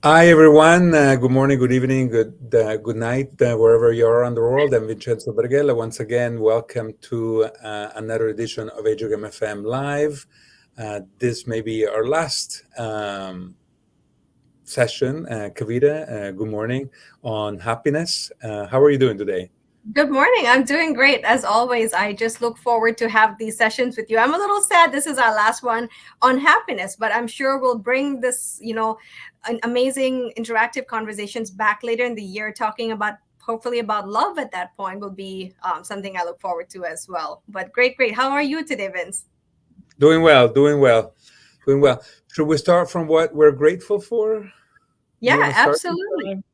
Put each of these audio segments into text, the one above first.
Hi everyone. Good morning, good evening, good night, wherever you are on the world. I'm Vincenzo Berghella. Once again, welcome to another edition of Educam FM Live. This may be our last session. Kavita, good morning on happiness. How are you doing today? Good morning. I'm doing great. As always, I just look forward to have these sessions with you. I'm a little sad this is our last one on happiness, but I'm sure we'll bring this, an amazing interactive conversations back later in the year, talking about hopefully about love at that point will be something I look forward to as well. But great, great. How are you today, Vince? Doing well, doing well, doing well. Should we start from what we're grateful for? Yeah, You want to start this absolutely. time?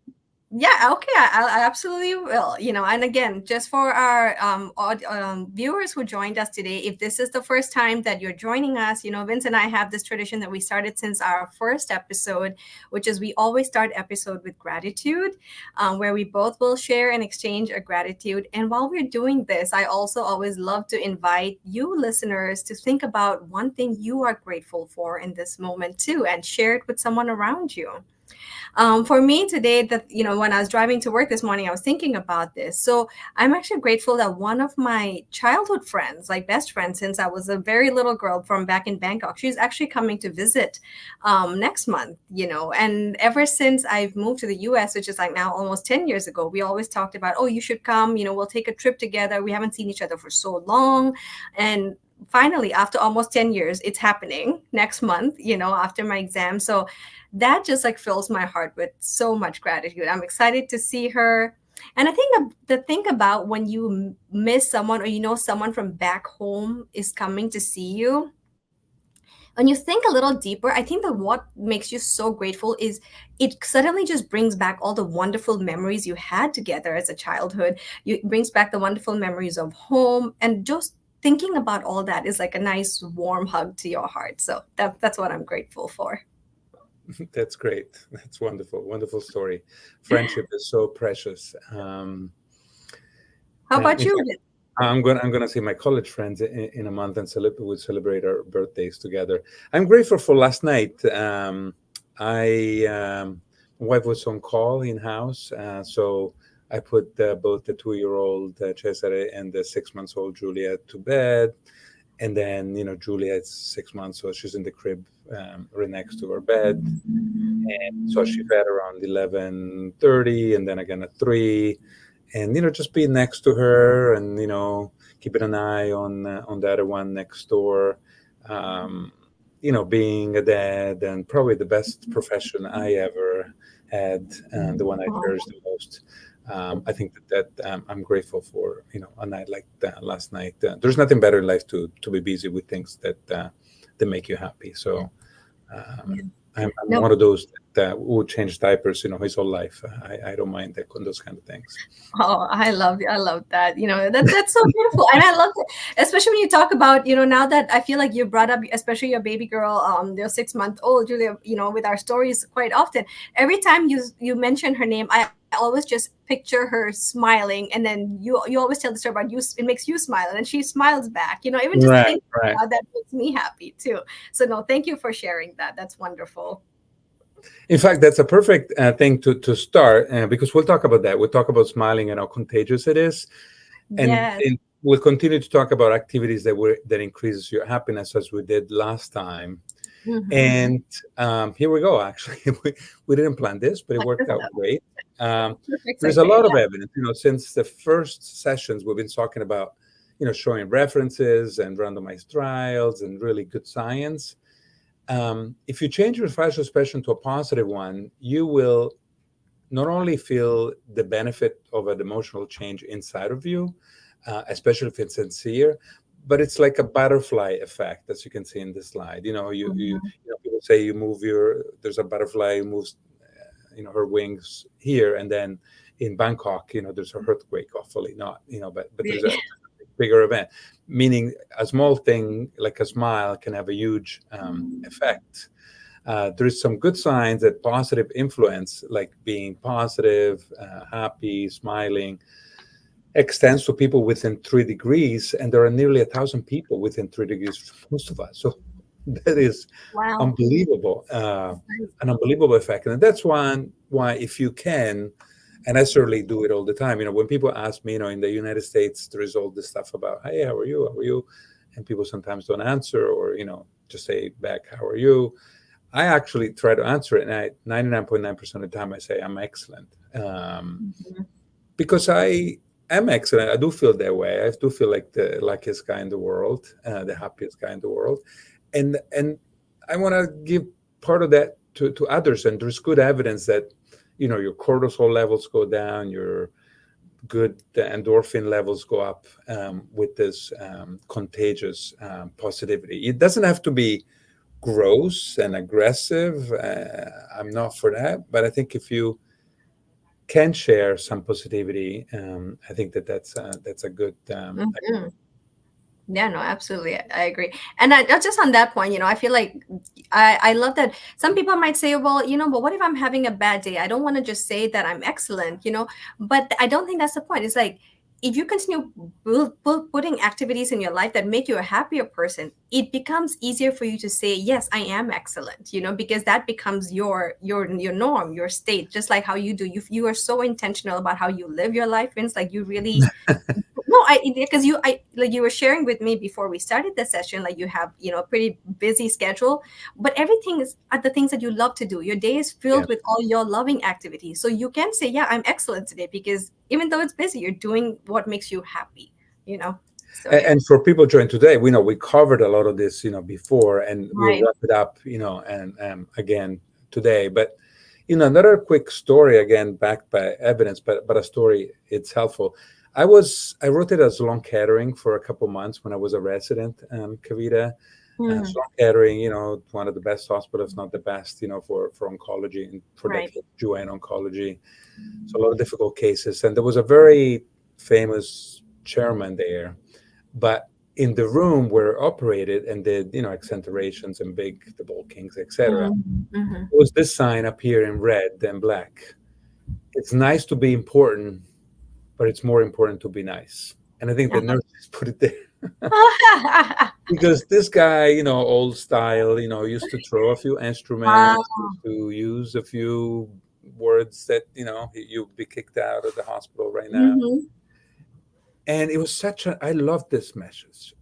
Yeah, okay, I absolutely will. And again, just for our viewers who joined us today, if this is the first time that you're joining us, Vince and I have this tradition that we started since our first episode, which is we always start episode with gratitude, where we both will share and exchange our gratitude. And while we're doing this, I also always love to invite you listeners to think about one thing you are grateful for in this moment too, and share it with someone around you. For me today, that when I was driving to work this morning, I was thinking about this. So I'm actually grateful that one of my childhood friends, like best friend since I was a very little girl from back in Bangkok, she's actually coming to visit next month. And ever since I've moved to the US, which is like now almost 10 years ago, we always talked about, oh, you should come, we'll take a trip together. We haven't seen each other for so long. And finally, after almost 10 years, it's happening next month, after my exam. So that just like fills my heart with so much gratitude. I'm excited to see her. And I think the thing about when you miss someone or someone from back home is coming to see you, when you think a little deeper, I think that what makes you so grateful is it suddenly just brings back all the wonderful memories you had together as a childhood. It brings back the wonderful memories of home, and just thinking about all that is like a nice warm hug to your heart. So that's what I'm grateful for. That's great. That's wonderful. Wonderful story. Friendship is so precious. How about In you? fact, I'm gonna see my college friends in a month and we celebrate our birthdays together. I'm grateful for last night. I My wife was on call in house, so I put both the 2-year-old Cesare and the 6 months old Julia to bed, and then Julia is 6 months, so she's in the crib right next to her bed. And so she fed around 11:30, and then again at 3, and just be next to her, and keeping an eye on the other one next door. Um, being a dad, and probably the best profession I ever had, and the one I cherish the most. I think that I'm grateful for a night like that last night. There's nothing better in life to be busy with things that make you happy. So Yeah. I'm No, one of those that would change diapers, his whole life. I don't mind those kind of things. oh, I love that. That's so beautiful, and I love it, especially when you talk about, now that I feel like you brought up, especially your baby girl, your 6 month old Julia, with our stories quite often. Every time you mention her name, I always just picture her smiling, and then you always tell the story about you. It makes you smile, and then she smiles back. Even just Right, thinking right. about that makes me happy too. So no, thank you for sharing that. That's wonderful. In fact, that's a perfect thing to start, because we'll talk about that. We'll talk about smiling and how contagious it is, Yes. and we'll continue to talk about activities that increases your happiness, as we did last time. Hmm. And here we go. Actually, we didn't plan this, but it worked out great. Perfect There's a segue. lot of evidence, since the first sessions we've been talking about, showing references and randomized trials and really good science. If you change your facial expression to a positive one, you will not only feel the benefit of an emotional change inside of you, especially if it's sincere, but it's like a butterfly effect, as you can see in this slide. People say you move there's a butterfly who moves, her wings here, and then in Bangkok, there's an earthquake. Hopefully not, but there's a bigger event. Meaning, a small thing like a smile can have a huge effect. There is some good signs that positive influence, like being positive, happy, smiling, extends to people within 3 degrees, and there are nearly 1,000 people within 3 degrees for most of us. So That is Wow. unbelievable, an unbelievable effect. And that's why if you can, and I certainly do it all the time, when people ask me, in the United States, there is all this stuff about, hey, how are you? How are you? And people sometimes don't answer, or, just say back, how are you? I actually try to answer it. And 99.9% of the time I say I'm excellent. Mhm. Because I am excellent. I do feel that way. I do feel like the luckiest guy in the world, the happiest guy in the world. And I want to give part of that to others. And there's good evidence that, your cortisol levels go down, your the endorphin levels go up, with this contagious positivity. It doesn't have to be gross and aggressive. I'm not for that, but I think if you can share some positivity, I think that's a good. Mhm. Yeah, no, absolutely. I agree. And just on that point, I feel like I love that some people might say, well, but what if I'm having a bad day? I don't want to just say that I'm excellent, but I don't think that's the point. It's like, if you continue putting activities in your life that make you a happier person, it becomes easier for you to say, yes, I am excellent, because that becomes your norm, your state, just like how you do. You are so intentional about how you live your life, Vince. Like, you really, no, because I like, you were sharing with me before we started the session, like, you have, a pretty busy schedule, but everything is at the things that you love to do. Your day is Yeah. filled with all your loving activities. So you can say, yeah, I'm excellent today, because even though it's busy, you're doing what makes you happy, So And, yeah. and for people joined today, we know we covered a lot of this, before, and we'll Right. wrap it up, and again today. But another quick story, again backed by evidence, but a story. It's helpful. I wrote it as Sloan Kettering for a couple months when I was a resident, Kavita. Mm, Sloan Kettering, one of the best hospitals, not the best, for oncology and for right. decades, GYN oncology. So a lot of difficult cases, and there was a very famous chairman there, but in the room where it operated and did, accentuations and big debulkings, etc., Mm, mhm. was this sign up here in red and black. It's nice to be important, but it's more important to be nice. And I think the Uh-huh. nurses put it there because this guy, old style, used to throw a few Wow. instruments, used to use a few words that, you'd be kicked out of the hospital right now. Mhm. And it was I love this message.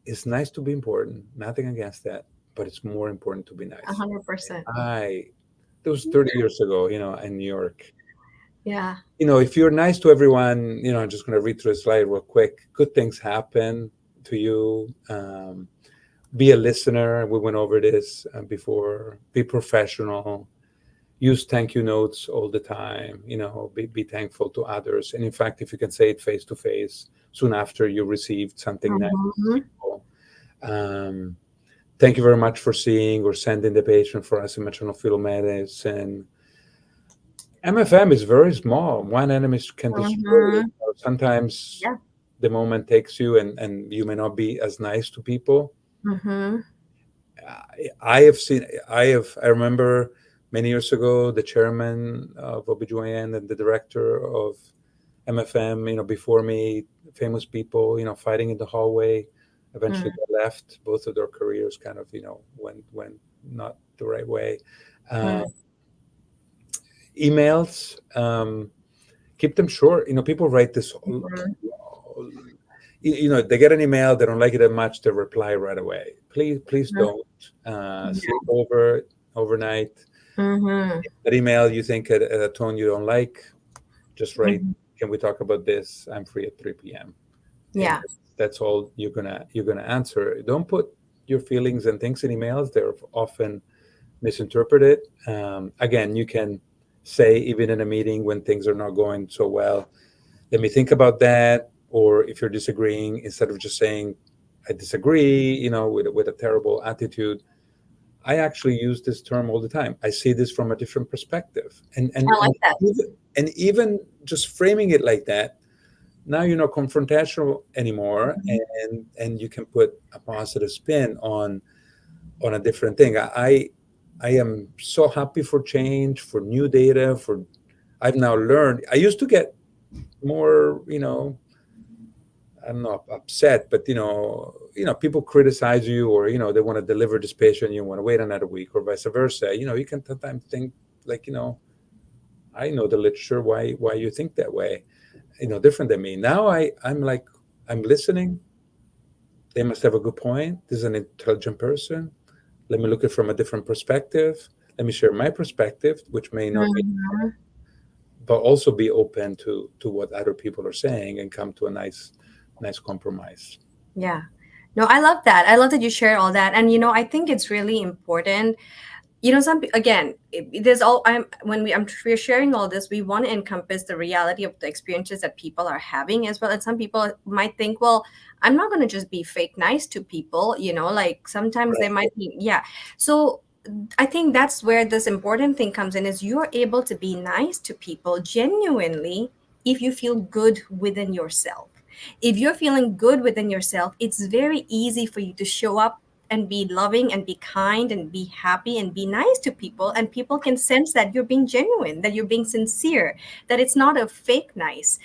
It's nice to be important, nothing against that, but it's more important to be nice. 100%. That was 30 years ago, in New York. Yeah. If you're nice to everyone, I'm just going to read through a slide real quick. Good things happen to you. Be a listener. We went over this before. Be professional. Use thank you notes all the time. Be thankful to others. And in fact, if you can say it face to face soon after you received something nice. Mhm. Um, Thank you very much for seeing or sending the patient for asymmetrical fetal medicine. MFM is very small. One enemy can destroy it. Mhm. Sometimes Yeah. the moment takes you, and you may not be as nice to people. Mhm. I have seen, I remember many years ago, the chairman of OBGYN and the director of MFM, before me, famous people, fighting in the hallway, eventually Mm, got left. Both of their careers kind of, went not the right way. Uh, mm, Emails, keep them short. People write this. mhm. They get an email, they don't like it that much, they reply right away. Please Mhm. don't sleep Yeah. overnight. Mhm. That email you think at a tone you don't like, just write, Mhm. can we talk about this? I'm free at 3 p.m. And Yeah. that's all you're gonna answer. Don't put your feelings and things in emails. They're often misinterpreted. Again, you can say, even in a meeting when things are not going so well, let me think about that. Or if you're disagreeing, instead of just saying I disagree, with a terrible attitude, I actually use this term all the time. I see this from a different perspective, and and I like and that. even, and even just framing it like that, now you're not confrontational anymore, Mhm. and you can put a positive spin on a different thing. I am so happy for change, for new data, for I've now learned. I used to get more, I don't know, upset, but people criticize you, or they want to deliver this patient, you want to wait another week, or vice versa. You can sometimes think like, I know the literature. Why you think that way? Different than me. Now I'm like, I'm listening. They must have a good point. This is an intelligent person. Let me look at it from a different perspective. Let me share my perspective, which may not be, Mhm. but also be open to what other people are saying and come to a nice compromise. Yeah. No, I love that. I love that you share all that. And I think it's really important. Again, there's all I'm when we're sharing all this, we want to encompass the reality of the experiences that people are having as well. And some people might think, well, I'm not going to just be fake nice to people, like sometimes they Right. might be, yeah. So I think that's where this important thing comes in, is you're able to be nice to people genuinely if you feel good within yourself. If you're feeling good within yourself, it's very easy for you to show up and be loving and be kind and be happy and be nice to people, and people can sense that you're being genuine, that you're being sincere, that it's not a fake nice.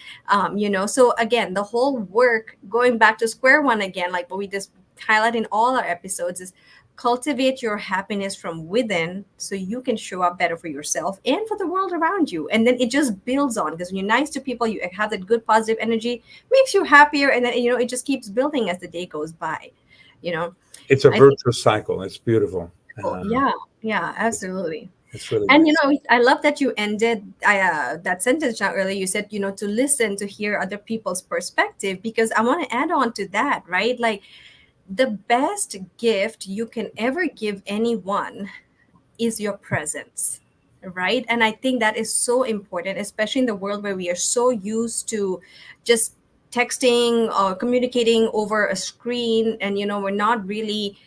So again, the whole work, going back to square one again, like what we just highlight in all our episodes, is cultivate your happiness from within so you can show up better for yourself and for the world around you. And then it just builds on, because when you're nice to people, you have that good positive energy, makes you happier, and then it just keeps building as the day goes by. you know It's a I think, virtuous cycle. It's beautiful. yeah, yeah, It's, absolutely. it's really And nice. I love that you ended that sentence now earlier. You said, to listen, to hear other people's perspective, because I want to add on to that, right? Like, the best gift you can ever give anyone is your presence, right? And I think that is so important, especially in the world where we are so used to just texting or communicating over a screen, and we're not really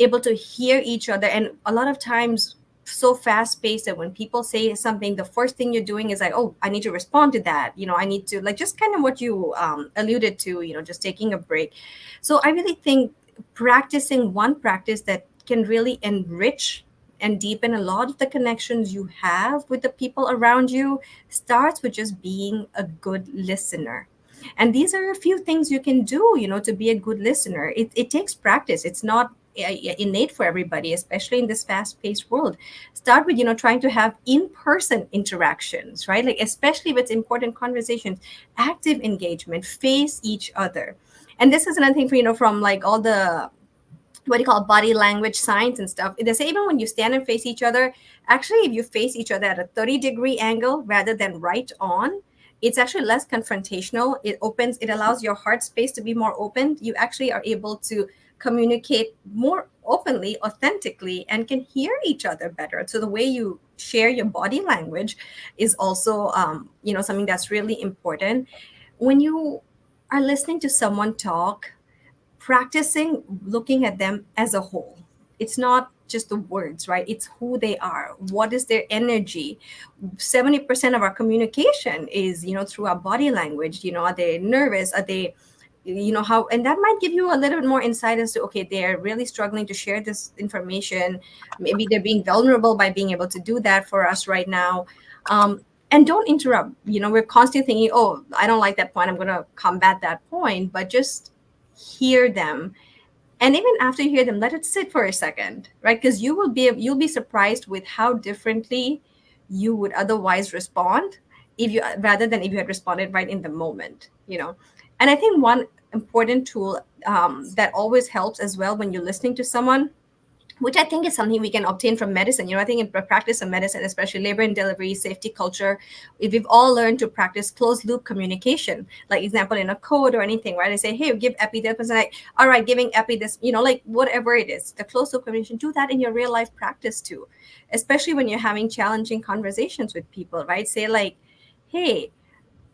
able to hear each other. And a lot of times, so fast paced, that when people say something, the first thing you're doing is like, oh, I need to respond to that. I need to, like, just kind of what you alluded to, just taking a break. So I really think practicing one practice that can really enrich and deepen a lot of the connections you have with the people around you starts with just being a good listener. And these are a few things you can do, to be a good listener. It takes practice. It's not innate for everybody, especially in this fast-paced world. Start with, trying to have in-person interactions, right? Like, especially with important conversations, active engagement, face each other. And this is another thing for, from like all the, what do you call, body language signs and stuff. They say even when you stand and face each other, actually, if you face each other at a 30-degree angle rather than right on, it's actually less confrontational. It allows your heart space to be more open. You actually are able to communicate more openly, authentically, and can hear each other better. So the way you share your body language is also, something that's really important. When you are listening to someone talk, practicing looking at them as a whole. It's not just the words, right? It's who they are. What is their energy? 70% of our communication is, through our body language. Are they nervous? Are they, how, and that might give you a little bit more insight as to, okay, they're really struggling to share this information. Maybe they're being vulnerable by being able to do that for us right now. And don't interrupt. We're constantly thinking, oh, I don't like that point, I'm going to combat that point. But just hear them, and even after you hear them, let it sit for a second, right? Because you'll be surprised with how differently you would otherwise respond, if you rather than if you had responded right in the moment. And I think one important tool, that always helps as well when you're listening to someone, which I think is something we can obtain from medicine. I think in practice of medicine, especially labor and delivery, safety culture, if we've all learned to practice closed loop communication, like example in a code or anything, right? I say, hey, give epi this, person, like, all right, giving epi this, like whatever it is, the closed loop communication, do that in your real life practice too, especially when you're having challenging conversations with people, right? Say like, hey,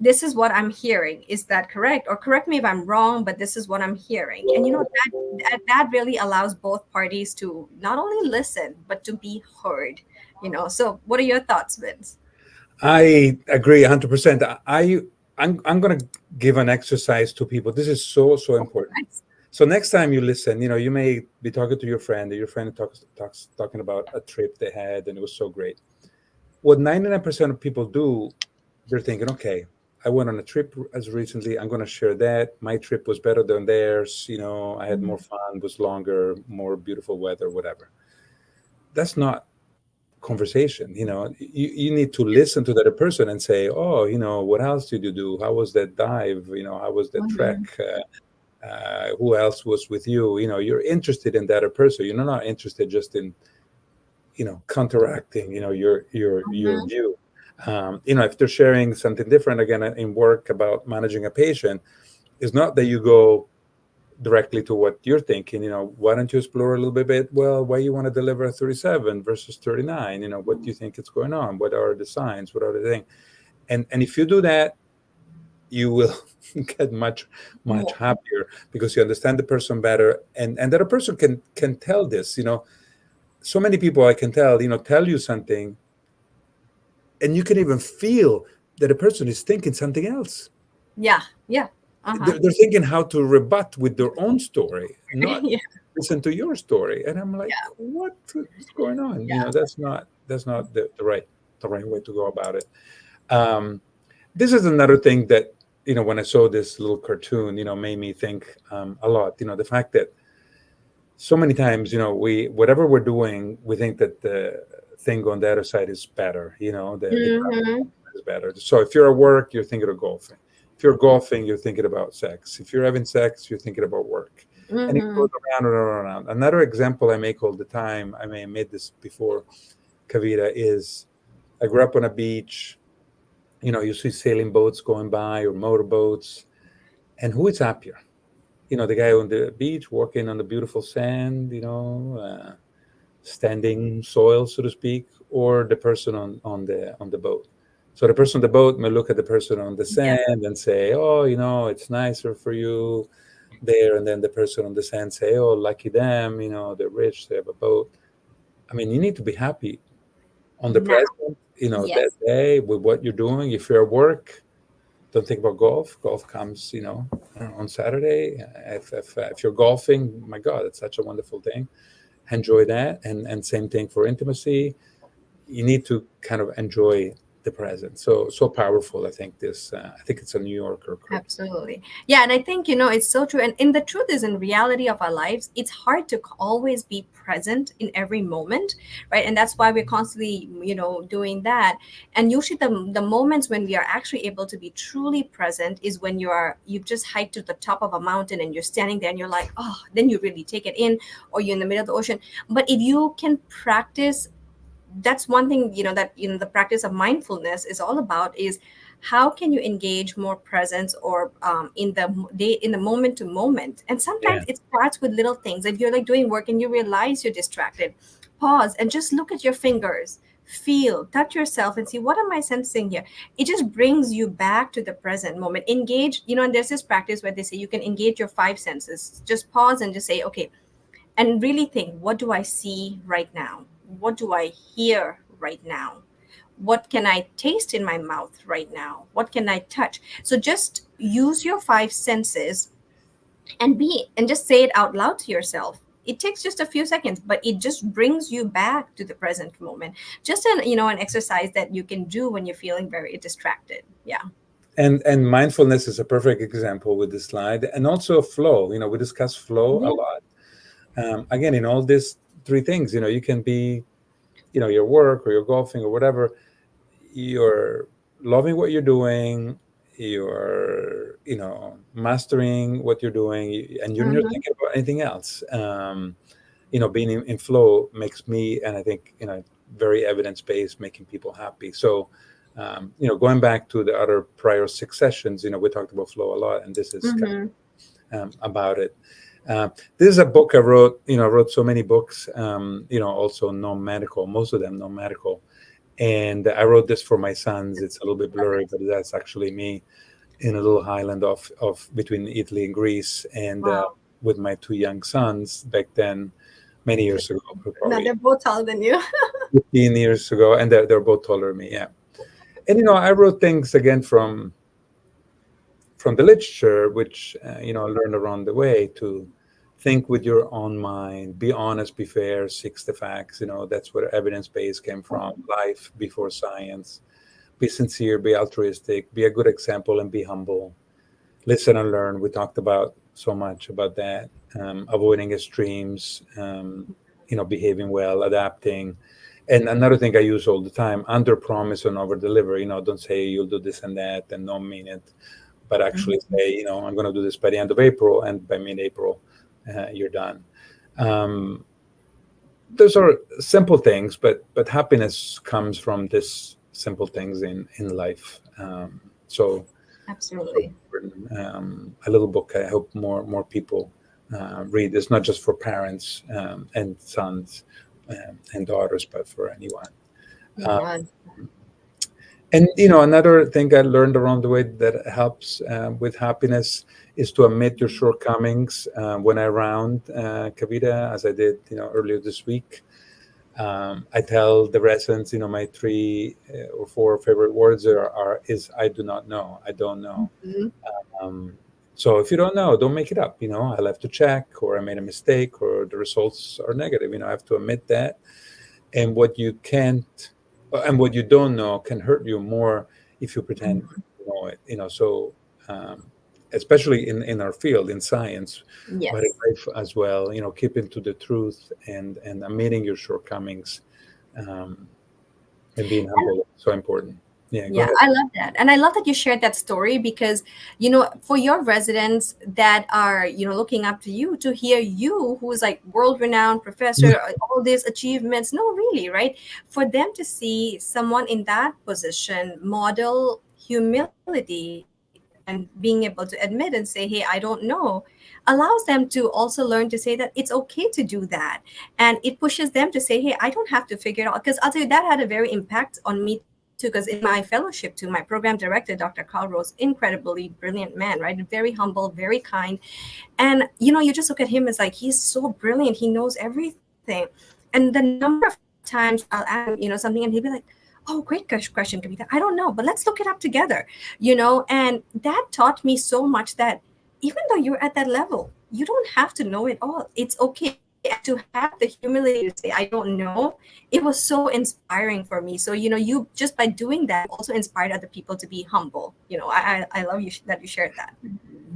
this is what I'm hearing. Is that correct? Or correct me if I'm wrong, but this is what I'm hearing. And that really allows both parties to not only listen, but to be heard. So what are your thoughts, Vince? I agree 100%. I'm going to give an exercise to people. This is so Oh, important. nice. So next time you listen, you may be talking to your friend, and your friend talks talking about a trip they had and it was so great. What 99% of people do, they're thinking, okay, I went on a trip as recently. I'm going to share that. My trip was better than theirs. I had more fun, was longer, more beautiful weather, whatever. That's not conversation. You need to listen to the other person and say, oh, what else did you do? How was that dive? How was that trek? Mhm. Who else was with you? You're interested in that other person. You're not interested just in counteracting your Mhm. view. If they're sharing something different, again, in work about managing a patient, it's not that you go directly to what you're thinking. Why don't you explore a little bit, well, why you want to deliver a 37 versus 39? What do you think is going on? What are the signs? What are the things? And if you do that, you will get much More. happier, because you understand the person better, and that a person can tell this. So many people, I can tell you something, and you can even feel that a person is thinking something else. Yeah. Yeah. Uh-huh. They're thinking how to rebut with their own story, not Yeah. listen to your story. And I'm like, Yeah. what's going on? Yeah. That's not the right way to go about it. Um, this is another thing that, when I saw this little cartoon, made me think a lot. The fact that so many times, we whatever we're doing, we think that the thing on the other side is better. The Mhm. is better. So if you're at work, you're thinking of golfing. If you're golfing, you're thinking about sex. If you're having sex, you're thinking about work. And it goes Mhm. around and around and around. Another example I make all the time, I may have made this before, Kavita, is I grew up on a beach. You see sailing boats going by, or motorboats. And who is happier? The guy on the beach working on the beautiful sand, standing soil, so to speak, or the person on the boat. So the person on the boat may look at the person on the Yeah. sand and say, "Oh, it's nicer for you there," and then the person on the sand say, "Oh, lucky them, they're rich, they have a boat." I mean, you need to be happy on the Now. present, that Yes. day with what you're doing. If you're at work, don't think about golf. Golf comes, on Saturday. If you're golfing, my God, it's such a wonderful thing. Enjoy that, and same thing for intimacy. You need to kind of enjoy the present. So powerful. I think it's a New Yorker quote. Absolutely. Yeah, and I think, it's so true. And the truth is, in reality of our lives, it's hard to always be present in every moment, right? And that's why we're constantly, doing that. And usually the moments when we are actually able to be truly present is when you've just hiked to the top of a mountain and you're standing there and you're like, oh, then you really take it in, or you're in the middle of the ocean. But if you can practice, that's one thing, that the practice of mindfulness is all about, is how can you engage more presence, or in the day, in the moment to moment. And sometimes Yeah. it starts with little things. If you're like doing work and you realize you're distracted, pause and just look at your fingers, feel, touch yourself, and see, what am I sensing here? It just brings you back to the present moment. Engage, and there's this practice where they say you can engage your five senses. Just pause and just say, okay, and really think, what do I see right now? What do I hear right now? What can I taste in my mouth right now? What can I touch? So just use your five senses, and just say it out loud to yourself. It takes just a few seconds, but it just brings you back to the present moment. Just an exercise that you can do when you're feeling very distracted. Yeah. And mindfulness is a perfect example with this slide, and also flow. We discuss flow a Yeah. lot. Again, in all these three things, you can be, your work or your golfing or whatever, you're loving what you're doing, you're mastering what you're doing, and you're not Mhm. thinking about anything else. Being in flow makes me, and I think, very evidence-based, making people happy. So going back to the other prior 6 sessions, we talked about flow a lot, and this is kind Mhm. of, about it. This is a book I wrote. I wrote so many books, also non-medical, most of them non-medical. And I wrote this for my sons. It's a little bit blurry, but that's actually me in a little island of between Italy and Greece, and Wow. with my two young sons back then, many years ago, Now probably they're both taller than you. 15 years ago, and they're both taller than me. Yeah, and I wrote things again from the literature, which I learned along the way, to think with your own mind, be honest, be fair, seek the facts. That's where evidence base came from. Life before science. be sincere, be altruistic, be a good example, and be humble. Listen and learn. We talked about so much about that. Avoiding extremes, behaving well, adapting. And another thing I use all the time: under promise and over deliver. Don't say you'll do this and that and don't mean it, but actually say, I'm going to do this by the end of April, and by mid-April, you're done. Those are simple things, but happiness comes from this simple things in life. So Absolutely. a little book I hope more people read. It's not just for parents and sons and daughters, but for anyone. Yeah. And another thing I learned around the way that helps with happiness is to admit your shortcomings. When I round Kavita, as I did earlier this week, I tell the residents, my 3 or 4 favorite words is I do not know, I don't know. So if you don't know, don't make it up. I'll have to check, or I made a mistake, or the results are negative. I have to admit that. And what you can't, and what you don't know can hurt you more if you pretend you know it. So especially in our field, in science, Yes. but in life as well, keeping to the truth and admitting your shortcomings, and being humble is so important. Go Yeah, ahead. I love that. And I love that you shared that story because, for your residents that are, looking up to you, to hear you, who's like world-renowned professor, all these achievements, no, really, right? For them to see someone in that position model humility and being able to admit and say, hey, I don't know, allows them to also learn to say that it's okay to do that. And it pushes them to say, hey, I don't have to figure it out. Because I'll tell you, that had a very impact on me too, because in my fellowship too, my program director, Dr. Carl Rose, incredibly brilliant man, right? Very humble, very kind. And you just look at him as like, he's so brilliant, he knows everything. And the number of times I'll ask him something, and he'll be like, oh, great question, Kavita, I don't know, but let's look it up together. And that taught me so much that even though you're at that level, you don't have to know it all. It's okay. And to have the humility to say, I don't know, it was so inspiring for me. So, you just by doing that also inspired other people to be humble. I love you that you shared that.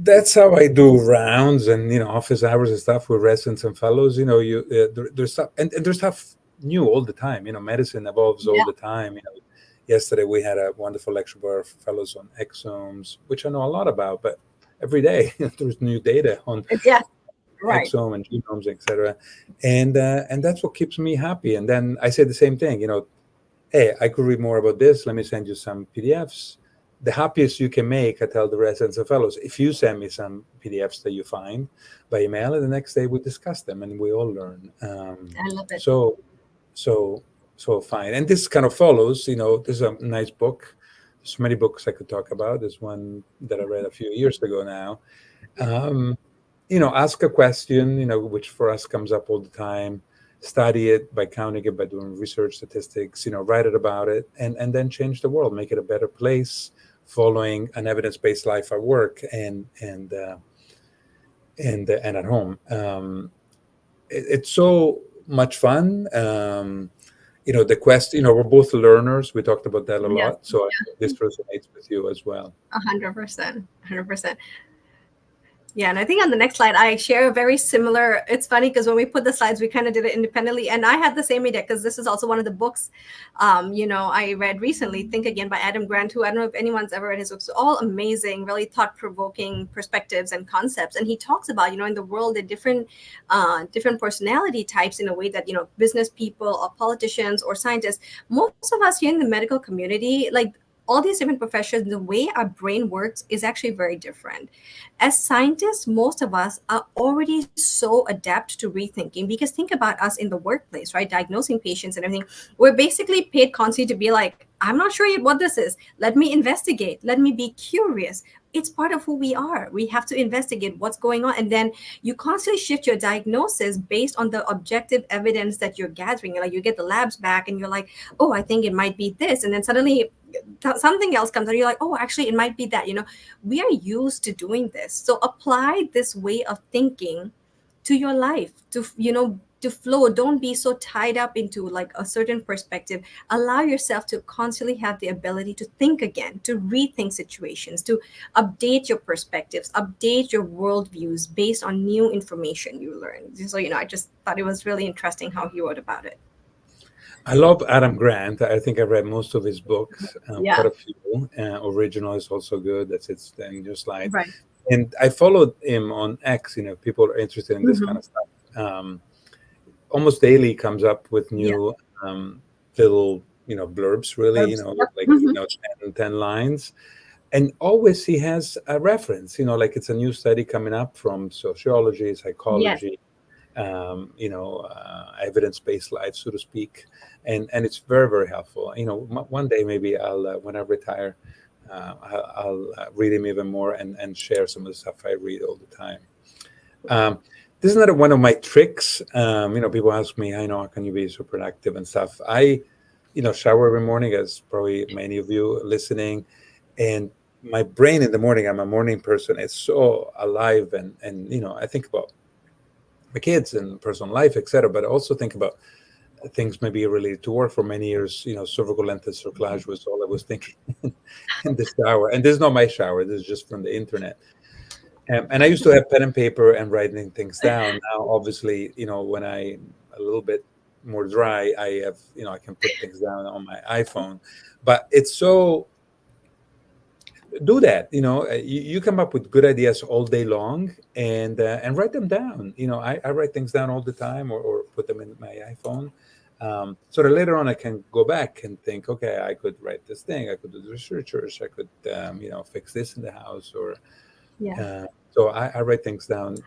That's how I do rounds and office hours and stuff with residents and fellows. There's stuff, and there's stuff new all the time. Medicine evolves all the time. Yesterday we had a wonderful lecture by our fellows on exomes, which I know a lot about, but every day there's new data on Right. exome and genomes, etc. And that's what keeps me happy. And then I say the same thing. Hey, I could read more about this. Let me send you some PDFs. The happiest you can make, I tell the residents and fellows, if you send me some PDFs that you find by email, and the next day we discuss them and we all learn. I love it. So fine. And this kind of follows, this is a nice book. There's many books I could talk about. There's one that I read a few years ago now. Ask a question, which for us comes up all the time. Study it by counting it, by doing research statistics, write it about it, and then change the world, make it a better place, following an evidence-based life at work and at home. It's so much fun. The quest, we're both learners. We talked about that a lot. So I think this resonates with you as well. 100%. 100%. Yeah, and I think on the next slide, I share a very similar. It's funny because when we put the slides, we kind of did it independently, and I had the same idea because this is also one of the books, I read recently. Think Again by Adam Grant, who I don't know if anyone's ever read his books. All amazing, really thought-provoking perspectives and concepts. And he talks about, in the world, the different personality types in a way that business people or politicians or scientists. Most of us here in the medical community, like all these different professions, the way our brain works is actually very different. As scientists, most of us are already so adept to rethinking, because think about us in the workplace, right? Diagnosing patients and everything. We're basically paid constantly to be like, I'm not sure yet what this is. Let me investigate. Let me be curious. It's part of who we are. We have to investigate what's going on. And then you constantly shift your diagnosis based on the objective evidence that you're gathering. Like you get the labs back and you're like, oh, I think it might be this. And then suddenly something else comes out. You're like, oh, actually, it might be that. We are used to doing this. So apply this way of thinking to your life, to to flow. Don't be so tied up into like a certain perspective. Allow yourself to constantly have the ability to think again, to rethink situations, to update your perspectives, update your worldviews based on new information you learn. So, I just thought it was really interesting how he wrote about it. I love Adam Grant. I think I read most of his books, Yeah. quite a few. Original is also good. That's its in your slide. Right. And I followed him on X. If people are interested in this Mhm. kind of stuff. Almost daily he comes up with Yeah. new little blurbs, really, Herbs. Yep. like Mhm. 10 lines, and always he has a reference, like it's a new study coming up from sociology, Yes. psychology, evidence-based life, so to speak, and it's very, very helpful. One day maybe I'll when I retire, I'll read him even more and share some of the stuff I read all the time. This is another one of my tricks. People ask me, I know, how can you be so productive and stuff? I, shower every morning, as probably many of you listening, and my brain in the morning, I'm a morning person, it's so alive, and I think about my kids and personal life, etc., but I also think about things maybe related to work. For many years, cervical length cerclage was all I was thinking in the shower. And this is not my shower, this is just from the internet. And I used to have pen and paper and writing things down. Now, obviously, when I'm a little bit more dry, I have, I can put things down on my iPhone. But it's so, do that. You come up with good ideas all day long, and write them down. I write things down all the time, or put them in my iPhone. So that later on I can go back and think, okay, I could write this thing, I could do the researchers, I could, fix this in the house, or Yeah. so I write things down.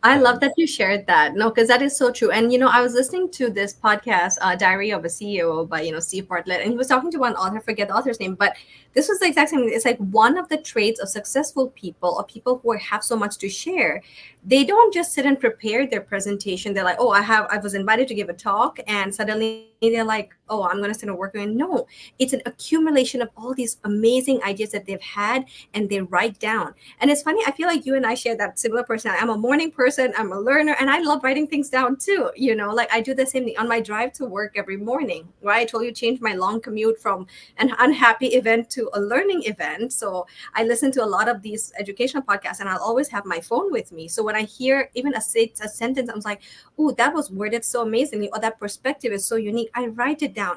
I love that you shared that. No, because that is so true. And I was listening to this podcast, Diary of a CEO by Steve Bartlett, and he was talking to one author. I forget the author's name, but this was the exact same. It's like one of the traits of successful people, or people who have so much to share. They don't just sit and prepare their presentation. They're like, oh, I was invited to give a talk, and suddenly they're like, oh, I'm going to sit and work on it. No, it's an accumulation of all these amazing ideas that they've had, and they write down. And it's funny, I feel like you and I share that similar personality. I'm a morning person, I'm a learner, and I love writing things down too. Like I do the same thing on my drive to work every morning, right? I told you, change my long commute from an unhappy event to a learning event. So I listen to a lot of these educational podcasts, and I'll always have my phone with me. So when I hear even a sentence, I'm like, oh, that was worded so amazingly, or that perspective is so unique, I write it down.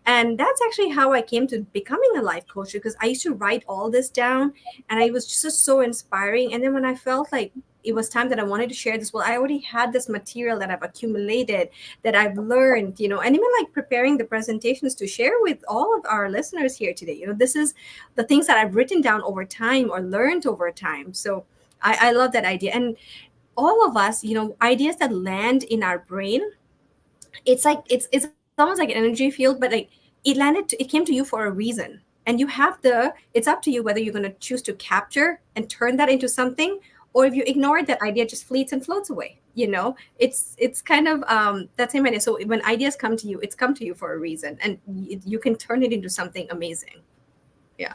And that's actually how I came to becoming a life coach, because I used to write all this down, and it was just so inspiring. And then when I felt like it was time that I wanted to share this, well, I already had this material that I've accumulated, that I've learned, and even like preparing the presentations to share with all of our listeners here today. This is the things that I've written down over time or learned over time. So I love that idea. And all of us, ideas that land in our brain, it's like it's almost like an energy field, but like it came to you for a reason, and it's up to you whether you're going to choose to capture and turn that into something, or if you ignore it, that idea just fleets and floats away. It's kind of that same idea. So when ideas come to you, it's come to you for a reason, and you can turn it into something amazing. Yeah.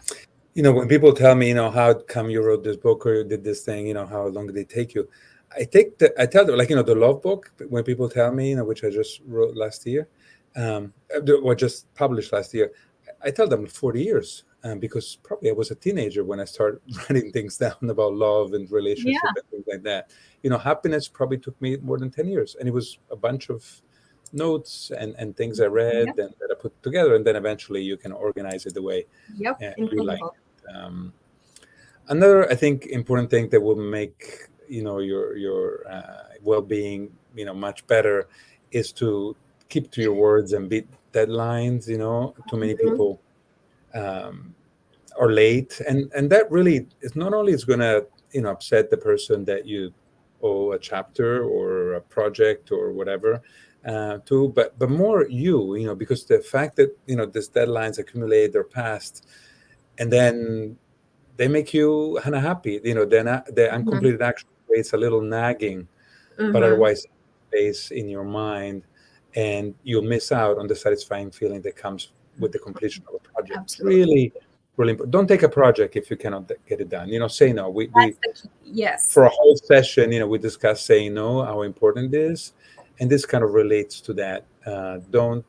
When people tell me, how come you wrote this book or you did this thing, how long did it take you? I tell them, like, the love book, when people tell me, which I just wrote last year, or just published last year, I tell them 40 years, because probably I was a teenager when I started writing things down about love and relationship and things like that. Happiness probably took me more than 10 years, and it was a bunch of notes and things I read and that I put together, and then eventually you can organize it the way you like. Another, I think, important thing that will make your well-being much better is to keep to your words and beat deadlines. Too many people are late, and that really is not only is going to upset the person that you owe a chapter or a project or whatever to, but more because the fact that these deadlines accumulate, they're passed, and then they make you unhappy. The uncompleted action creates a little nagging, but otherwise space in your mind, and you'll miss out on the satisfying feeling that comes with the completion of a project. Absolutely. Really, really important. Don't take a project if you cannot get it done. Say no. Yes. For a whole session, we discussed saying no, how important it is, And this kind of relates to that. Don't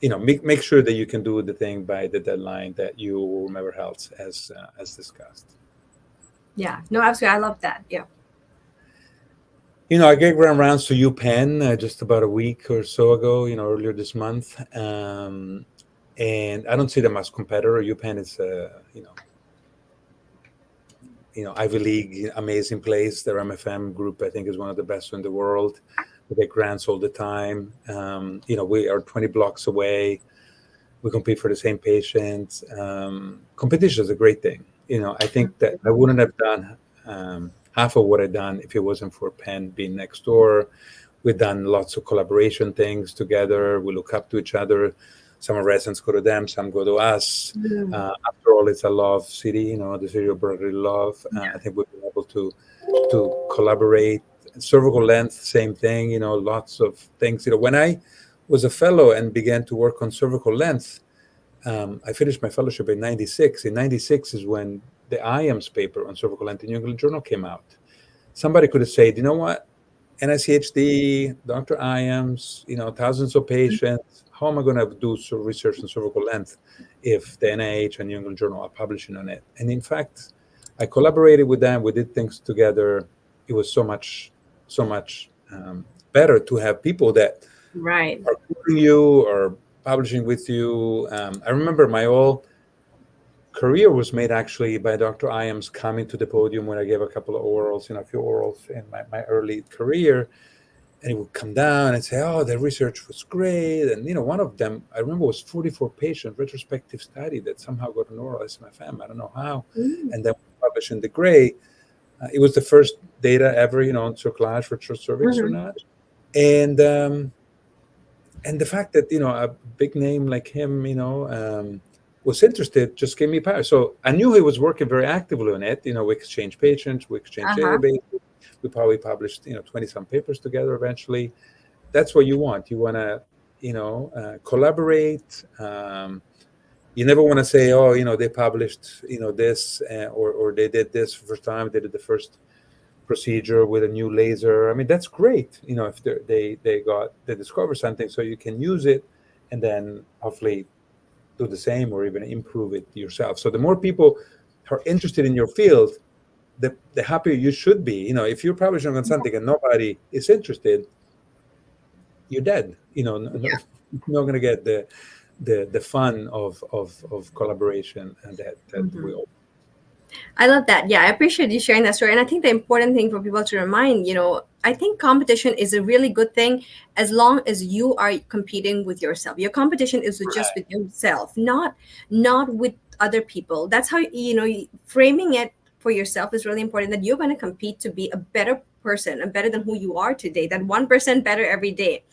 make sure that you can do the thing by the deadline that you remember health as discussed. Yeah, no, absolutely. I love that. Yeah. I gave rounds to UPenn just about a week or so ago, earlier this month. And I don't see them as competitor. UPenn is Ivy League, amazing place. Their MFM group, I think, is one of the best in the world. We get grants all the time. We are 20 blocks away. We compete for the same patients. Competition is a great thing. I think that I wouldn't have done half of what I've done if it wasn't for Penn being next door. We've done lots of collaboration things together. We look up to each other. Some of residents go to them, some go to us. After all, it's a love city, the city of Berkeley love. I think we've been able to collaborate. Cervical length, same thing, lots of things. When I was a fellow and began to work on cervical length, I finished my fellowship in 96. In 96 is when the IAMS paper on cervical length in New England Journal came out. Somebody could have said, you know what, NICHD, Dr. IAMS, thousands of patients. How am I going to do research on cervical length if the NIH and New England Journal are publishing on it? And in fact, I collaborated with them. We did things together. It was so much better to have people that are quoting you or publishing with you. I remember my whole career was made actually by Dr. IAMS coming to the podium when I gave a couple of orals, a few orals in my early career. And he would come down and say, oh, the research was great. And, one of them, I remember, was 44-patient retrospective study that somehow got an oral SMFM. I don't know how. And then published in the Gray. It was the first data ever, on cerclage for cervix or not. And the fact that, a big name like him, was interested just gave me power. So I knew he was working very actively on it. We exchanged patients, we exchanged databases. We probably published, 20-some papers together eventually. That's what you want. You want to, collaborate. You never want to say, oh, they published, this, or they did this first time. They did the first procedure with a new laser. I mean, that's great. If they discover something, so you can use it, and then hopefully do the same or even improve it yourself. So the more people are interested in your field, the happier you should be. If you're publishing on something and nobody is interested, you're dead. Not going to get the fun of collaboration and that we all. I love that. Yeah, I appreciate you sharing that story. And I think the important thing for people to remind, I think competition is a really good thing as long as you are competing with yourself. Your competition is just with yourself, not with other people. That's how, framing it for yourself is really important, that you're going to compete to be a better person and better than who you are today, that 1% better every day.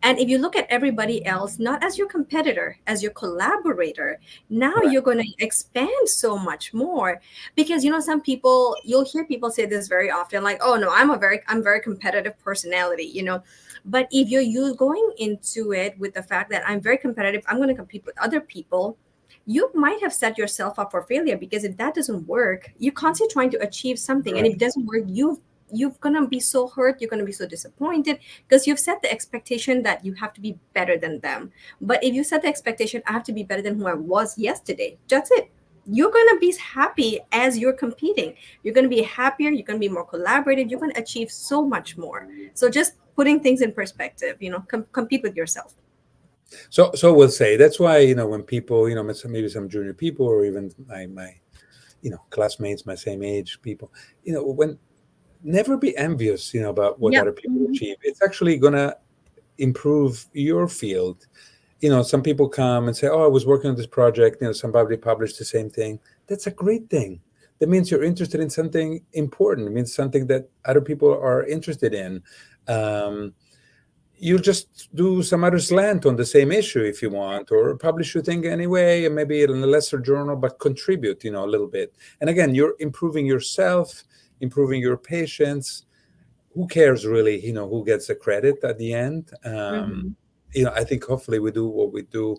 And if you look at everybody else, not as your competitor, as your collaborator, now you're going to expand so much more. Because, some people, you'll hear people say this very often, like, oh no, I'm very competitive personality, But if you're going into it with the fact that I'm very competitive, I'm going to compete with other people, you might have set yourself up for failure, because if that doesn't work, you're constantly trying to achieve something. And if it doesn't work, you're going to be so hurt. You're going to be so disappointed, because you've set the expectation that you have to be better than them. But if you set the expectation, I have to be better than who I was yesterday, that's it. You're going to be happy as you're competing. You're going to be happier. You're going to be more collaborative. You're going to achieve so much more. So just putting things in perspective, compete with yourself. So we'll say that's why, when people, maybe some junior people or even my classmates, my same age people, when never be envious, about what other people achieve. It's actually going to improve your field. Some people come and say, oh, I was working on this project, somebody published the same thing. That's a great thing. That means you're interested in something important. It means something that other people are interested in. You just do some other slant on the same issue if you want, or publish your thing anyway, and maybe in a lesser journal, but contribute, a little bit. And again, you're improving yourself, improving your patients. Who cares really, who gets the credit at the end? I think hopefully we do what we do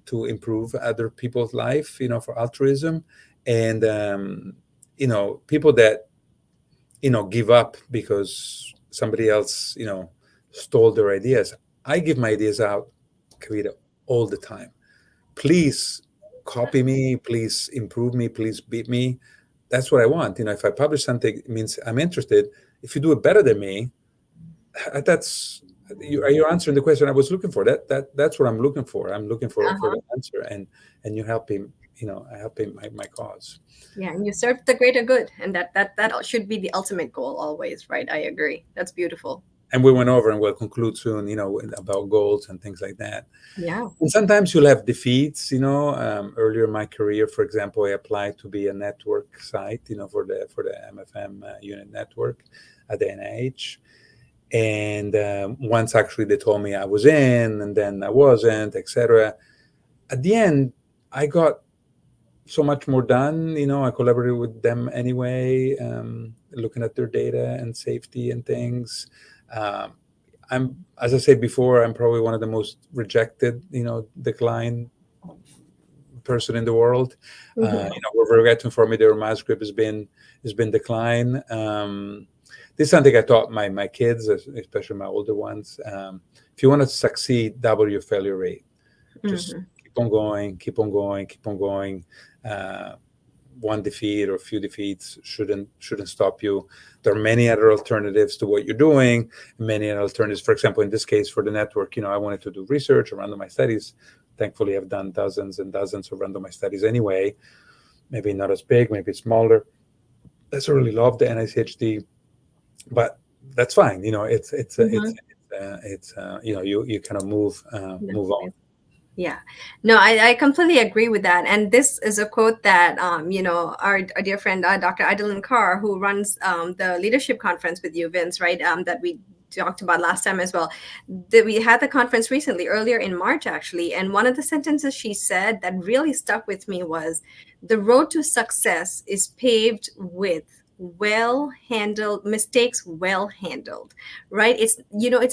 to improve other people's life, for altruism. And, people that, give up because somebody else, stole their ideas. I give my ideas out, Kavita, all the time. Please copy me, please improve me, please beat me. That's what I want. If I publish something, it means I'm interested. If you do it better than me, that's you're answering the question I was looking for. That's what I'm looking for. I'm looking for Uh-huh. the answer, and you're helping. Helping my cause. Yeah, and you serve the greater good, and that should be the ultimate goal always, right? I agree. That's beautiful. And we went over, and we'll conclude soon. About goals and things like that. Yeah. And sometimes you'll have defeats. Earlier in my career, for example, I applied to be a network site. For the MFM unit network at the NIH. And once actually they told me I was in, and then I wasn't, etc. At the end, I got so much more done. I collaborated with them anyway, looking at their data and safety and things. As I said before, I'm probably one of the most rejected, declined person in the world. We're very grateful for me. Their manuscript has been declined. This is something I taught my kids, especially my older ones. If you want to succeed, double your failure rate. Just keep on going, keep on going, keep on going. One defeat or a few defeats shouldn't stop you. There are many other alternatives to what you're doing. Many other alternatives. For example, in this case, for the network, I wanted to do research or randomized studies. Thankfully, I've done dozens and dozens of randomized studies anyway. Maybe not as big, maybe smaller. I really love the NICHD, but that's fine. It's you kind of move on. Yeah, no, I completely agree with that. And this is a quote that, our dear friend, Dr. Idalyn Carr, who runs the leadership conference with you, Vince, right? That we talked about last time as well. We had the conference recently, earlier in March, actually. And one of the sentences she said that really stuck with me was, the road to success is paved with mistakes well handled, right? It's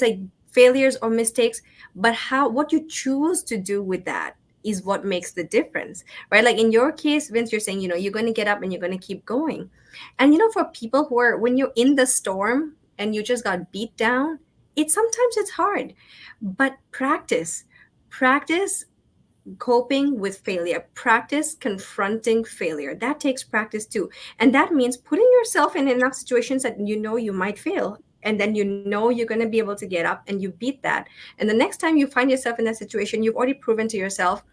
like failures or mistakes, but what you choose to do with that is what makes the difference, right? Like in your case, Vince, you're saying, you're going to get up and you're going to keep going. And for people who are, when you're in the storm and you just got beat down, sometimes it's hard, but practice coping with failure, practice confronting failure. That takes practice too. And that means putting yourself in enough situations that you might fail, and then you're going to be able to get up and you beat that. And the next time you find yourself in that situation, you've already proven to yourself,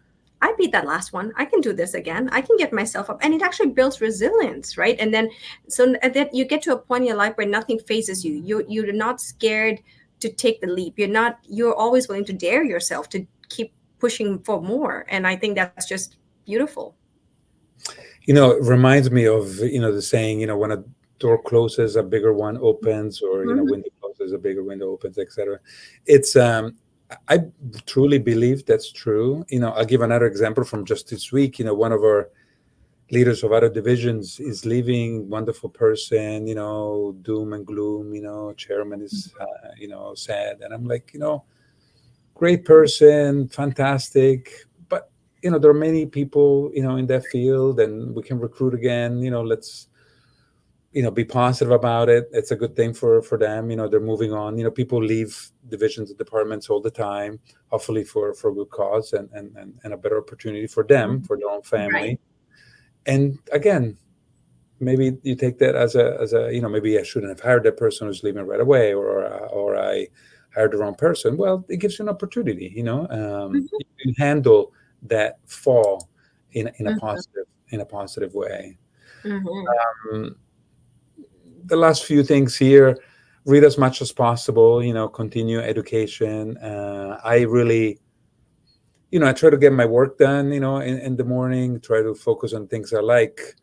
I beat that last one, I can do this again, I can get myself up. And it actually builds resilience, right? And then that you get to a point in your life where nothing phases you. You're not scared to take the leap. You're always willing to dare yourself to keep pushing for more. And I think that's just beautiful. It reminds me of the saying, when a door closes, a bigger one opens, or window closes, a bigger window opens, etc. It's I truly believe that's true. I'll give another example from just this week. One of our leaders of other divisions is leaving. Wonderful person, doom and gloom. Chairman is sad, and I'm like, great person, fantastic, but there are many people in that field, and we can recruit again. Let's be positive about it. It's a good thing for them. They're moving on. People leave divisions and departments all the time, hopefully for a good cause and a better opportunity for them, for their own family. Right. And again, maybe you take that as a maybe I shouldn't have hired that person who's leaving right away, or I hired the wrong person. Well, it gives you an opportunity. You can handle that fall in a positive way. The last few things here: read as much as possible. Continue education. I really, I try to get my work done. In the morning, try to focus on things I like.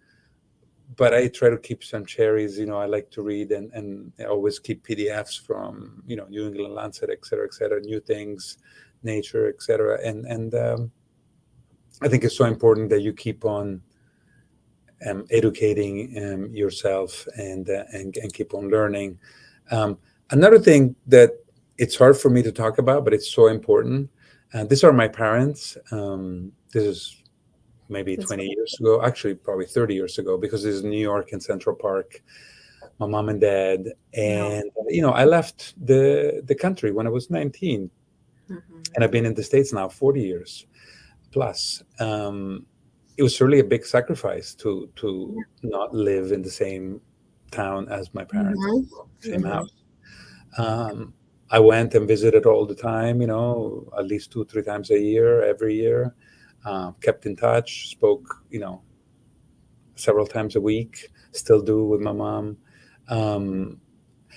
But I try to keep some cherries. I like to read and I always keep PDFs from, New England Lancet, et cetera, new things, Nature, et cetera. And I think it's so important that you keep on educating yourself and keep on learning. Another thing that it's hard for me to talk about, but it's so important. These are my parents. This is maybe 20 years ago, actually probably 30 years ago, because this is New York in Central Park. my mom and dad, Yeah. and I left the country when I was 19, Mhm. and I've been in the States now 40 years plus. It was certainly a big sacrifice to Yeah. not live in the same town as my parents, Mhm. same Mhm. house. Um, I went and visited all the time, at least 2, 3 times a year, every year. Kept in touch, spoke, several times a week. Still do with my mom. Um,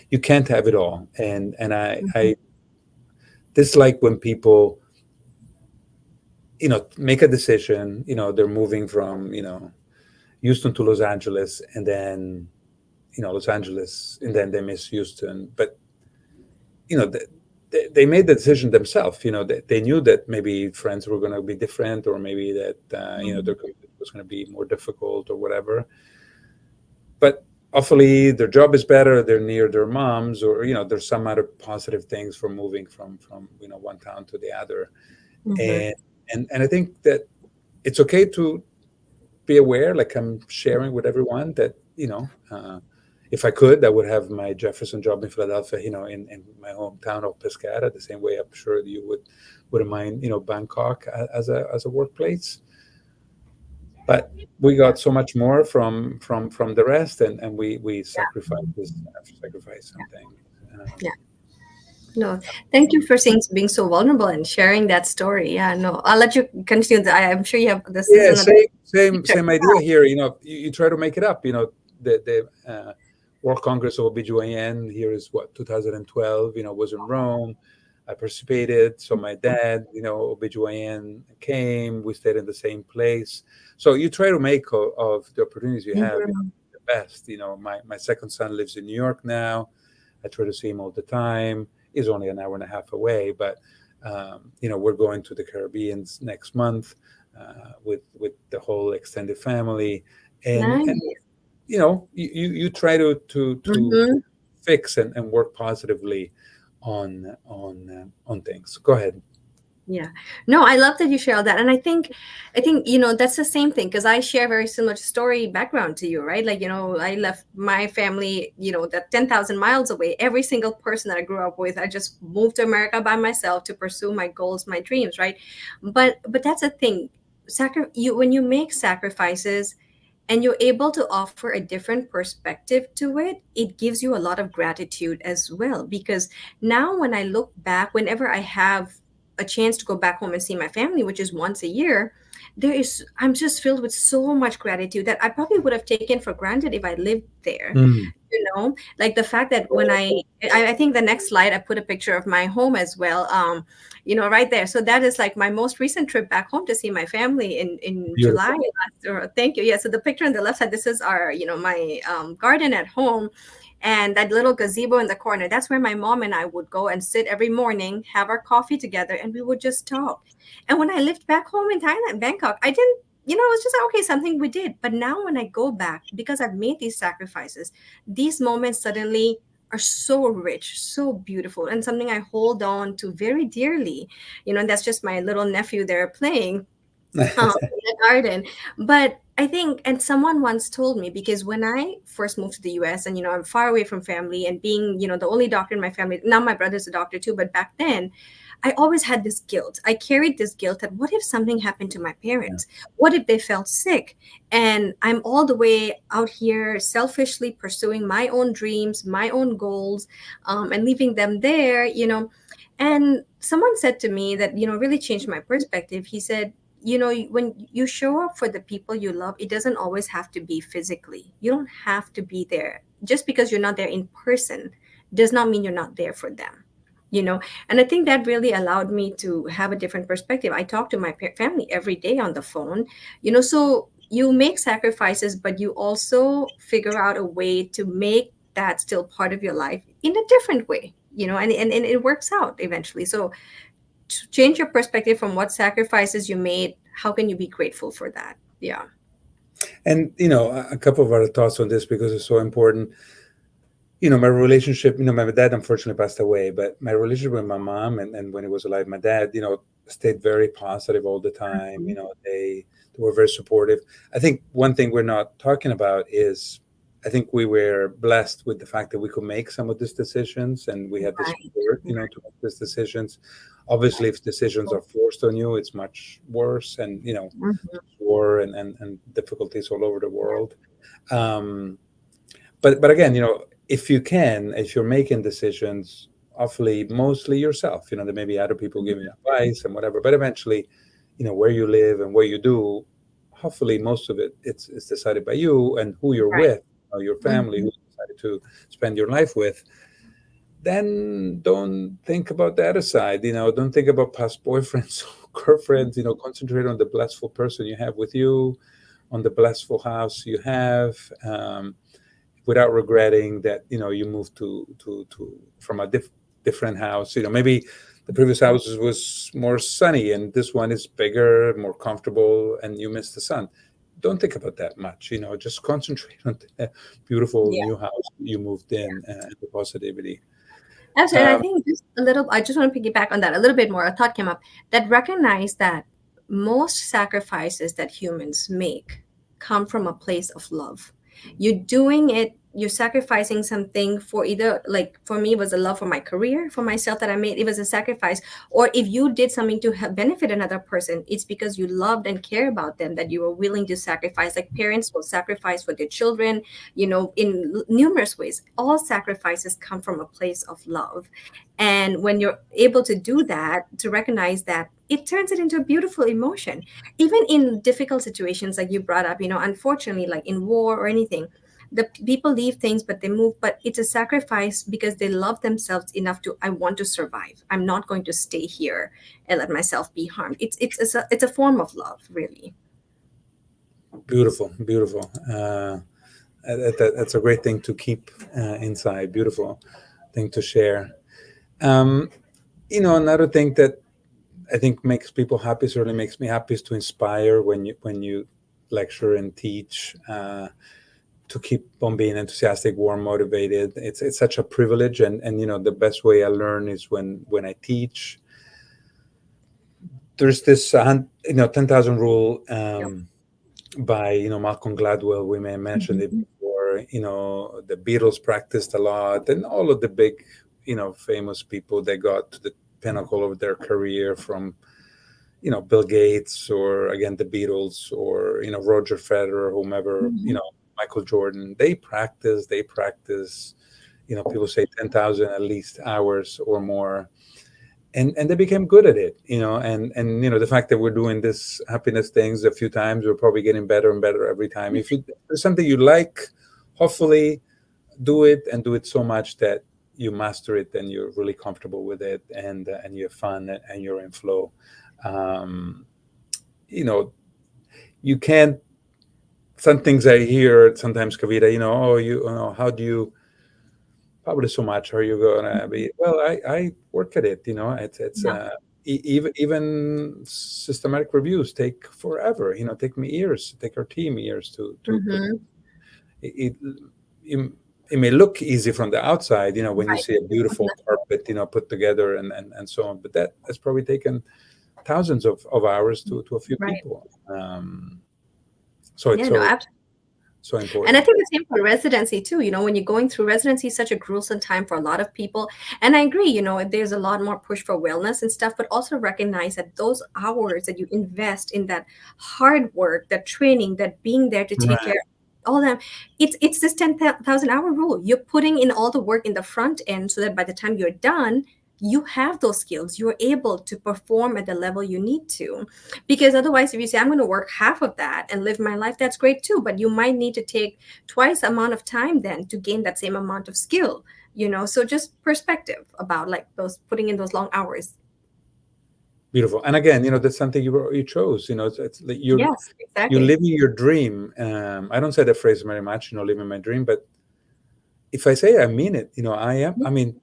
you can't have it all, and I Mhm. dislike when people, make a decision. They're moving from, Houston to Los Angeles, and then, Los Angeles, and then they miss Houston. But they made the decision themselves. They knew that maybe friends were going to be different, or maybe that their community was going to be more difficult or whatever. But hopefully their job is better. They're near their moms, or there's some other positive things from moving from one town to the other. Mhm. And I think that it's okay to be aware, like I'm sharing with everyone, that if I could, I would have my Jefferson job in Philadelphia, in my hometown of Pescara, the same way I'm sure you wouldn't mind, Bangkok as a workplace. But we got so much more from the rest, and we sacrifice some things. Yeah. No, thank you for being so vulnerable and sharing that story. Yeah, no, I'll let you continue. I'm sure you have this is Yeah, another picture. same idea here. You try to make it up. The World Congress of OBGYN here is what, 2012. Was in Rome. I participated. So my dad, OBGYN came. We stayed in the same place. So you try to make of the opportunities you have, Mhm. the best. My second son lives in New York now. I try to see him all the time. He's only an hour and a half away, but we're going to the Caribbean next month, with the whole extended family, and Nice. you try to Mhm. fix and work positively on things. Go ahead. Yeah. No, I love that you share all that. And I think, that's the same thing because I share very similar story background to you, right? Like, I left my family, that 10,000 miles away. Every single person that I grew up with, I just moved to America by myself to pursue my goals, my dreams, right? But that's the thing. When you make sacrifices and you're able to offer a different perspective to it, it gives you a lot of gratitude as well. Because now when I look back, whenever I have a chance to go back home and see my family, which is once a year, I'm just filled with so much gratitude that I probably would have taken for granted if I lived there. Mm. Like the fact that when I think the next slide I put a picture of my home as well, right there. So that is like my most recent trip back home to see my family in July Beautiful. thank you. Yeah, so the picture on the left side, this is our my garden at home, and that little gazebo in the corner, that's where my mom and I would go and sit every morning, have our coffee together, and we would just talk. And when I lived back home in Thailand, Bangkok, I didn't, it was just okay, something we did. But now when I go back, because I've made these sacrifices, these moments suddenly are so rich, so beautiful, and something I hold on to very dearly. And that's just my little nephew there playing in the garden. But I think, and someone once told me, because when I first moved to the US and, I'm far away from family and being, the only doctor in my family, now my brother's a doctor too, but back then, I always had this guilt. I carried this guilt that what if something happened to my parents? What if they felt sick? And I'm all the way out here selfishly pursuing my own dreams, my own goals, and leaving them there. And someone said to me that, really changed my perspective. He said, when you show up for the people you love, it doesn't always have to be physically. You don't have to be there. Just because you're not there in person does not mean you're not there for them. And I think that really allowed me to have a different perspective. I talk to my family every day on the phone. So you make sacrifices, but you also figure out a way to make that still part of your life in a different way. And it works out eventually. So to change your perspective from what sacrifices you made, how can you be grateful for that? Yeah. And a couple of other thoughts on this, because it's so important. My relationship, my dad unfortunately passed away, but my relationship with my mom, and when he was alive, my dad, stayed very positive all the time. Mhm. They were very supportive. I think one thing we're not talking about is I think we were blessed with the fact that we could make some of these decisions, and we had the Right. support, to make these decisions. Obviously, if decisions are forced on you, it's much worse, and Mhm. war and difficulties all over the world. Um, but again, if if you're making decisions, awfully mostly yourself. There may be other people giving you advice and whatever, but eventually, where you live and what you do, hopefully most of it's decided by you and who you're Right. with, your family, who Mhm. you decided to spend your life with. Then don't think about the other side. Don't think about past boyfriends or girlfriends. Concentrate on the blissful person you have with you, on the blissful house you have. Without regretting that you moved to from a different house. Maybe the previous house was more sunny and this one is bigger, more comfortable, and you miss the sun. Don't think about that much. Just concentrate on the beautiful Yeah. new house you moved in, and the positivity. Absolutely. And I um, think just a little, I just want to piggyback on that a little bit more. A thought came up that recognize that most sacrifices that humans make come from a place of love. You're doing it, you're sacrificing something for either, like for me, it was a love for my career, for myself that I made. It was a sacrifice. Or if you did something to benefit another person, it's because you loved and care about them that you were willing to sacrifice. Like parents will sacrifice for their children, in numerous ways. All sacrifices come from a place of love. And when you're able to do that, to recognize that, it turns it into a beautiful emotion. Even in difficult situations, like you brought up, unfortunately, like in war or anything, the people leave things, but they move. But it's a sacrifice because they love themselves enough to, I want to survive. I'm not going to stay here and let myself be harmed. It's a form of love, really. Beautiful, beautiful. That's a great thing to keep inside. Beautiful thing to share. um, Another thing that I think makes people happy, certainly makes me happy, is to inspire when you lecture and teach, to keep on being enthusiastic, warm, motivated. It's such a privilege, and the best way I learn is when I teach. There's this 10,000 rule, Yep. by Malcolm Gladwell. We may have mentioned it Mhm. before. The Beatles practiced a lot, and all of the big famous people, they got to the pinnacle of their career from Bill Gates, or again the Beatles, or Roger Federer, whomever, Mhm. Michael Jordan. They practice. People say 10,000 at least hours or more, and they became good at it. And the fact that we're doing this happiness things a few times, we're probably getting better and better every time. If there's something you like, hopefully do it, and do it so much that you master it and you're really comfortable with it, and you have fun, and you're in flow. um, you know, you can't. Some things I hear sometimes, Kavita. Oh, how do you publish so much? Are you gonna be? Well, I work at it. It's Yeah. even systematic reviews take forever. Take me years. Take our team years to put Mhm. it. it it may look easy from the outside, when you Right. see a beautiful carpet, put together, and so on. But that's probably taken thousands of hours to a few Right. people. So it's Yeah, no, so and I important. think the same for residency too. When you're going through residency, is such a gruesome time for a lot of people. And I agree, there's a lot more push for wellness and stuff, but also recognize that those hours that you invest in that hard work, that training, that being there to take Right. care all that, it's this 10,000 hour rule. You're putting in all the work in the front end so that by the time you're done, you have those skills. You're able to perform at the level you need to. Because otherwise, if you say, I'm going to work half of that and live my life, that's great too. But you might need to take twice the amount of time then to gain that same amount of skill. So just perspective about like those putting in those long hours. Beautiful. And again, that's something you chose. It's like Yes, you're exactly. living your dream. I don't say that phrase very much, living my dream, but if I say I mean it, I am. I mean,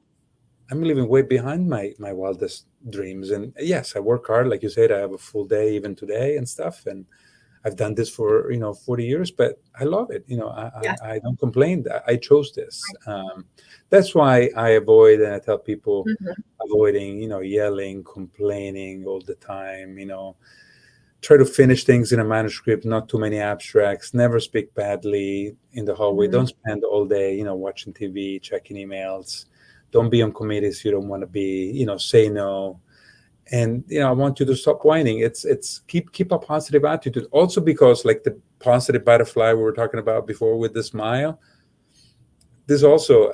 I'm living way behind my wildest dreams. And yes, I work hard, like you said. I have a full day even today and stuff, and I've done this for 40 years, but I love it. Yes. I don't complain. I chose this. That's why I avoid, and I tell people, Mhm. avoiding yelling, complaining all the time. try to finish things in a manuscript, not too many abstracts, never speak badly in the hallway. Don't spend all day, watching TV, checking emails. Don't be on committees you don't want to be, say no. And I want you to stop whining. It's keep a positive attitude. Also because like the positive butterfly we were talking about before with the smile, this also,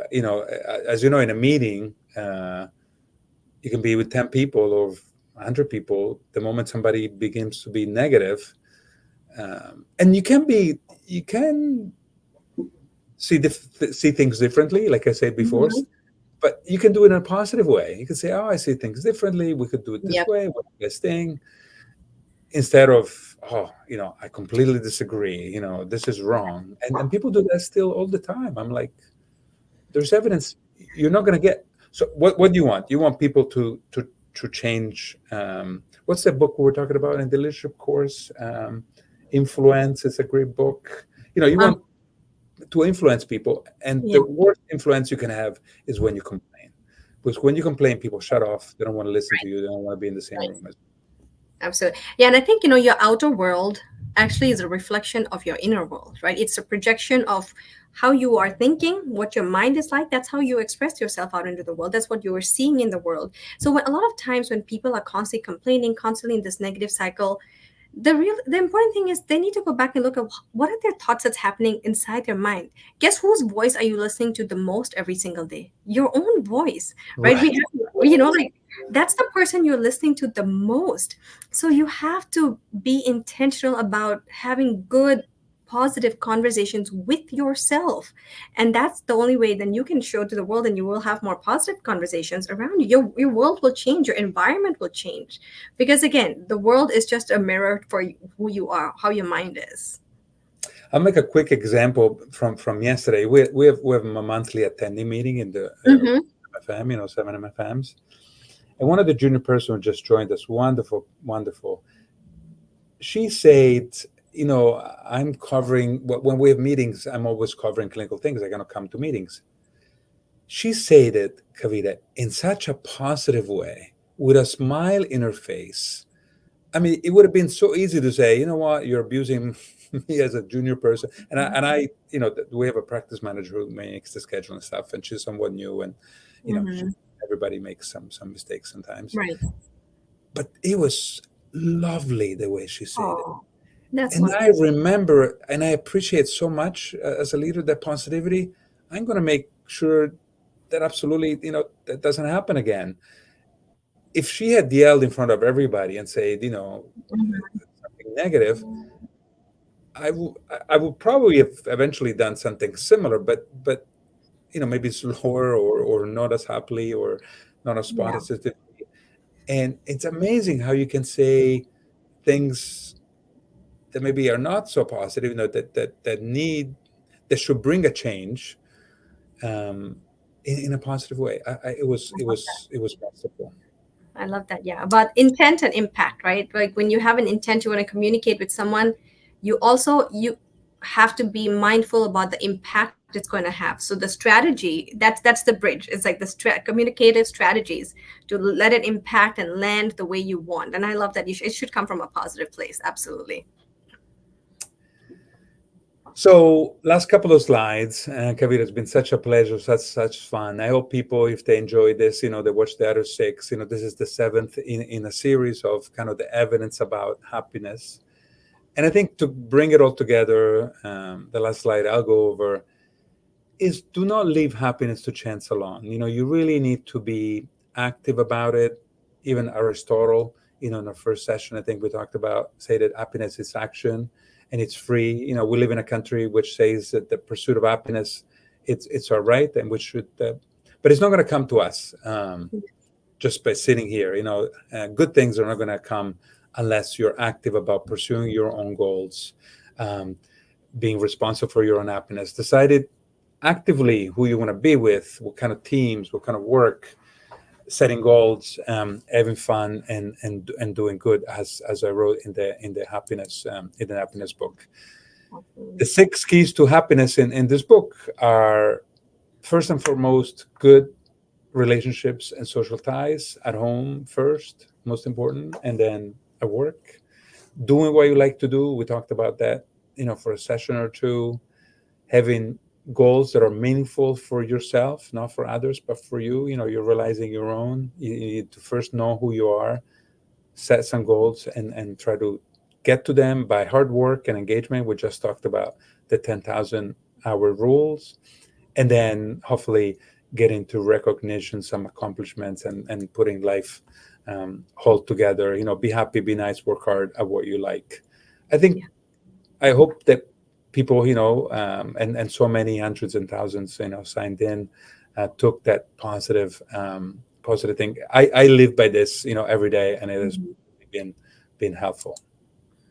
as you know, in a meeting, you can be with 10 people or 100 people. The moment somebody begins to be negative, and you can see things differently, like I said before, but you can do it in a positive way. You can say, "Oh, I see things differently. We could do it this way. What the best thing?" Instead of, "Oh, I completely disagree. This is wrong." And people do that still all the time. I'm like, there's evidence. You're not going to get. So what do you want? You want people to change. What's that book we were talking about in the leadership course? Influence is a great book. You want to influence people, and the worst influence you can have is when you complain. Because when you complain, people shut off. They don't want to listen to you. They don't want to be in the same room as you. Absolutely. Yeah, and I think, your outer world actually is a reflection of your inner world, right? It's a projection of how you are thinking, what your mind is like. That's how you express yourself out into the world. That's what you are seeing in the world. So a lot of times when people are constantly complaining, constantly in this negative cycle, the important thing is they need to go back and look at what are their thoughts that's happening inside their mind. Guess whose voice are you listening to the most every single day? Your own voice, right? We have, like, that's the person you're listening to the most. So you have to be intentional about having good, positive conversations with yourself, and that's the only way then you can show to the world, and you will have more positive conversations around you. Your world will change, your environment will change, because again, the world is just a mirror for who you are, how your mind is. I'll make a quick example from yesterday. We have a monthly attendee meeting in the MFM, 7 MFMs. And one of the junior person who just joined us, wonderful. She said, I'm covering, when we have meetings, I'm always covering clinical things. I'm going to come to meetings. She said it, Kavita, in such a positive way, with a smile in her face. I mean, it would have been so easy to say, you know what, you're abusing me as a junior person. And I we have a practice manager who makes the schedule and stuff, and she's somewhat new, and everybody makes some mistakes sometimes. Right. But it was lovely the way she said it. That's and wonderful. I remember, and I appreciate so much as a leader, that positivity. I'm going to make sure that absolutely, that doesn't happen again. If she had yelled in front of everybody and said, something negative, I would probably have eventually done something similar, but maybe slower or not as happily or not as positively. And it's amazing how you can say things that maybe are not so positive, that should bring a change in a positive way. It was wonderful. I love that. Yeah. About intent and impact, right? Like when you have an intent, you want to communicate with someone, you have to be mindful about the impact it's going to have. So the strategy, that's the bridge. It's like the communicative strategies to let it impact and land the way you want. And I love that it should come from a positive place. Absolutely. So last couple of slides, Kavita, it's been such a pleasure, such fun. I hope people, if they enjoy this, they watch the other 6. This is the 7th in a series of kind of the evidence about happiness. And I think to bring it all together, the last slide I'll go over is, do not leave happiness to chance alone. You really need to be active about it. Even Aristotle, in our first session, I think we talked about, say that happiness is action. And it's free. We live in a country which says that the pursuit of happiness, it's our right, and we should. But it's not going to come to us just by sitting here. Good things are not going to come unless you're active about pursuing your own goals, being responsible for your own happiness. Decided actively who you want to be with, what kind of teams, what kind of work, setting goals, having fun, and doing good, as I wrote in the happiness book. The 6 keys to happiness in this book are, first and foremost, good relationships and social ties at home first, most important, and then at work. doing what you like to do. We talked about that, for a session or two, having goals that are meaningful for yourself, not for others, but for you. You're realizing your own. You need to first know who you are, set some goals, and try to get to them by hard work and engagement. We just talked about the 10,000 hour rules, and then hopefully get into recognition, some accomplishments, and putting life whole together. Be happy, be nice, work hard at what you like. I think, I hope that people, and so many hundreds and thousands, signed in, took that positive thing. I live by this, every day, and it has been helpful.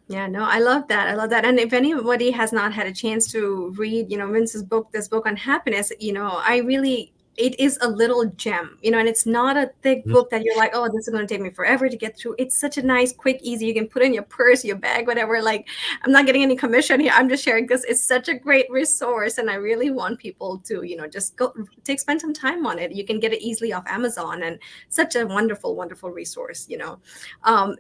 Yeah, no, I love that. I love that. And if anybody has not had a chance to read, Vince's book, this book on happiness, it is a little gem, and it's not a thick book that you're like, oh, this is going to take me forever to get through. It's such a nice, quick, easy. You can put in your purse, your bag, whatever. Like, I'm not getting any commission here. I'm just sharing because it's such a great resource. And I really want people to, just spend some time on it. You can get it easily off Amazon, and such a wonderful, wonderful resource, and,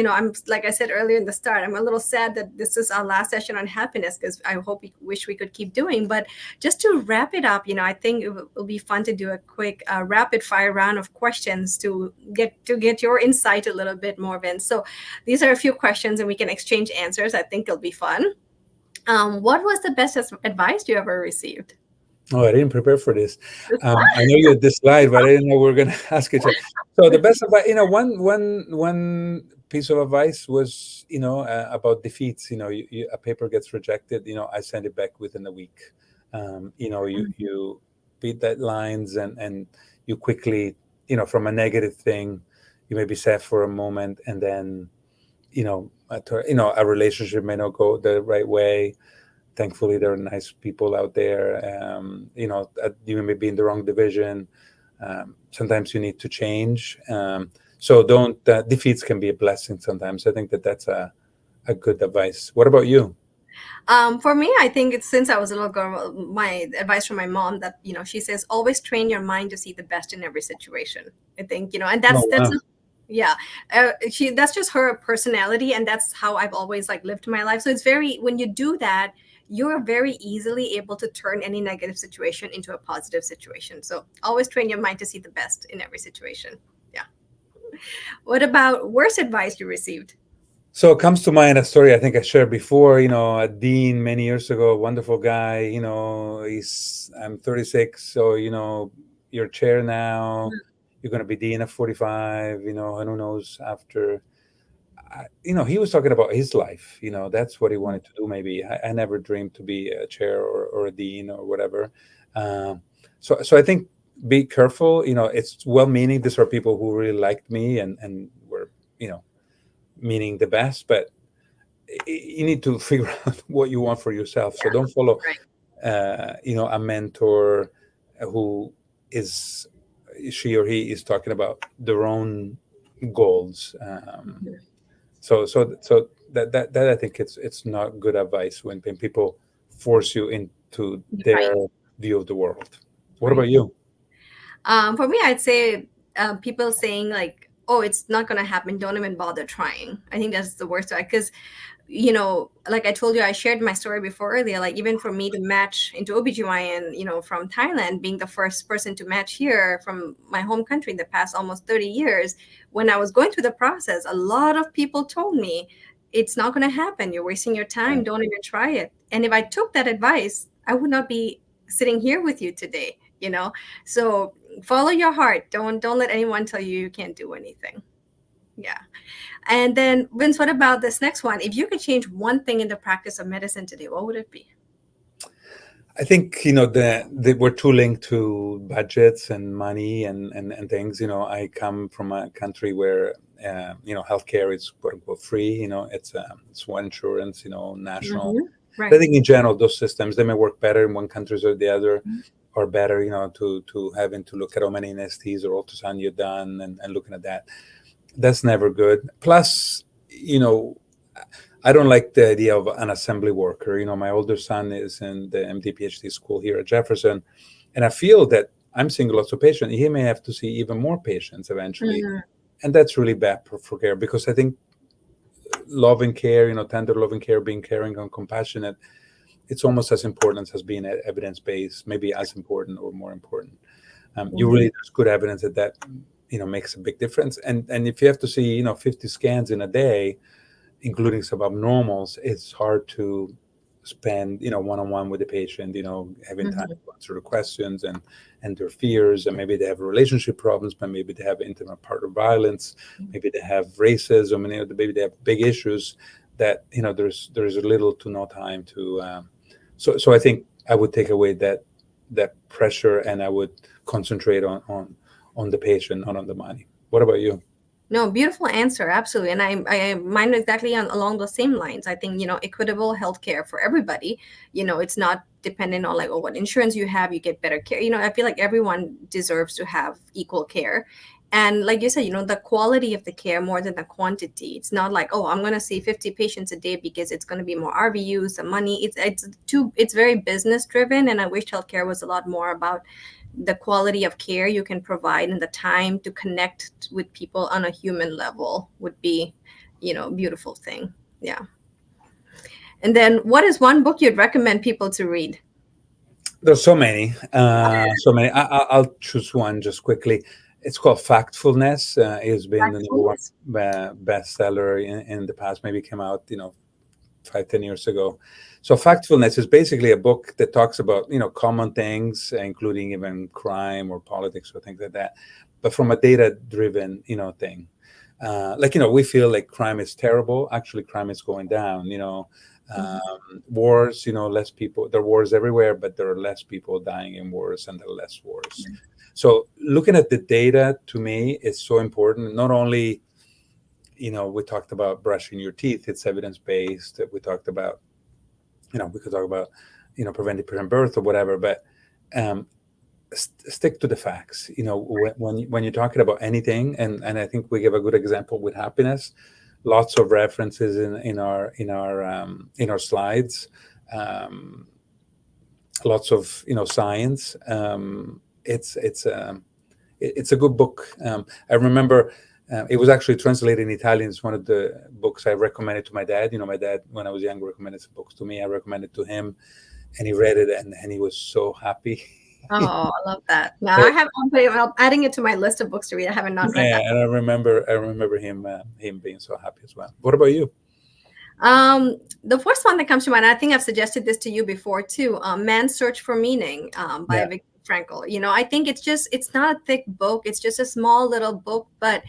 I'm, like I said earlier in the start, I'm a little sad that this is our last session on happiness, because I wish we could keep doing. But just to wrap it up, I think it will be fun to do a quick rapid fire round of questions to get your insight a little bit more, Vince. So these are a few questions and we can exchange answers. I think it'll be fun. What was the best advice you ever received? Oh, I didn't prepare for this. I know you had this slide, but I didn't know we were going to ask each other. So the best advice, one piece of advice was, about defeats. A paper gets rejected, I send it back within a week. You beat deadlines, and you quickly, from a negative thing, you may be sad for a moment, and then, a relationship may not go the right way. Thankfully, there are nice people out there. You may be in the wrong division. Sometimes you need to change. So don't, defeats can be a blessing sometimes. I think that's a good advice. What about you? For me, I think it's, since I was a little girl, my advice from my mom that, she says, always train your mind to see the best in every situation. I think, and that's yeah, that's just her personality, and that's how I've always lived my life. So it's when you do that, you're very easily able to turn any negative situation into a positive situation. So always train your mind to see the best in every situation. Yeah. What about worst advice you received? So it comes to mind a story I think I shared before. A dean many years ago, a wonderful guy. I'm 36, so your chair now. You're going to be dean at 45. And who knows after. He was talking about his life. That's what he wanted to do. Maybe I never dreamed to be a chair or a dean or whatever. So I think be careful. It's well-meaning. These are people who really liked me and were meaning the best, but you need to figure out what you want for yourself. So don't follow, a mentor who is, she or he is talking about their own goals. So that I think it's not good advice when people force you into their view of the world. What about you? For me, I'd say people saying oh, it's not going to happen, don't even bother trying. I think that's the worst, because like I told you, I shared my story before earlier, even for me to match into OBGYN, from Thailand, being the first person to match here from my home country in the past almost 30 years, when I was going through the process, a lot of people told me, it's not going to happen, you're wasting your time, don't even try it. And if I took that advice, I would not be sitting here with you today. So follow your heart. Don't let anyone tell you can't do anything. Yeah. And then, Vince, what about this next one? If you could change one thing in the practice of medicine today, what would it be? I think, we're too linked to budgets and money and things. I come from a country where, healthcare is quote unquote free. It's one insurance, national. Right. I think in general, those systems, they may work better in one country or the other. Or better, to having to look at how many NSTs or ultrasound you've done and looking at that. That's never good. Plus, I don't like the idea of an assembly worker. My older son is in the MD PhD school here at Jefferson, and I feel that I'm seeing lots of patients. He may have to see even more patients eventually, and that's really bad for care, because I think loving care, tender loving care, being caring and compassionate, it's almost as important as being evidence-based, maybe as important or more important. You really, there's good evidence that makes a big difference. And if you have to see 50 scans in a day, including some abnormals, it's hard to spend one-on-one with the patient, having time to answer the questions and their fears, and maybe they have relationship problems, but maybe they have intimate partner violence, maybe they have racism, and maybe they have big issues that there's little to no time to. So I think I would take away that pressure, and I would concentrate on the patient, not on the money. What about you? No, beautiful answer. Absolutely. And I mine exactly along those same lines. I think, equitable healthcare for everybody, it's not dependent on like, oh, what insurance you have, you get better care. I feel like everyone deserves to have equal care. And like you said, the quality of the care more than the quantity. It's not like, oh, I'm going to see 50 patients a day because it's going to be more RVUs, the money. It's very business driven. And I wish healthcare was a lot more about the quality of care you can provide, and the time to connect with people on a human level would be, beautiful thing. Yeah. And then what is one book you'd recommend people to read? There's so many. I'll choose one just quickly. It's called Factfulness. It's been the number one bestseller in the past. Maybe came out, 5-10 years ago. So Factfulness is basically a book that talks about, common things, including even crime or politics or things like that, but from a data-driven, thing. We feel like crime is terrible. Actually, crime is going down, wars, less people, there are wars everywhere, but there are less people dying in wars, and there are less wars. So looking at the data, to me, is so important. Not only, we talked about brushing your teeth, it's evidence-based. We talked about, we could talk about, preventing preterm birth or whatever, but stick to the facts. When you're talking about anything, and I think we give a good example with happiness. Lots of references in our slides. Lots of science. It's a good book. I remember. It was actually translated in Italian. It's one of the books I recommended to my dad. My dad, when I was young, recommended some books to me. I recommended to him, and he read it, and he was so happy. Oh, I love that. Now I'm adding it to my list of books to read. I haven't not read that. And I remember him being so happy as well. What about you? The first one that comes to mind, I think I've suggested this to you before too. Man's Search for Meaning by Viktor Frankl. I think it's not a thick book. It's just a small little book, but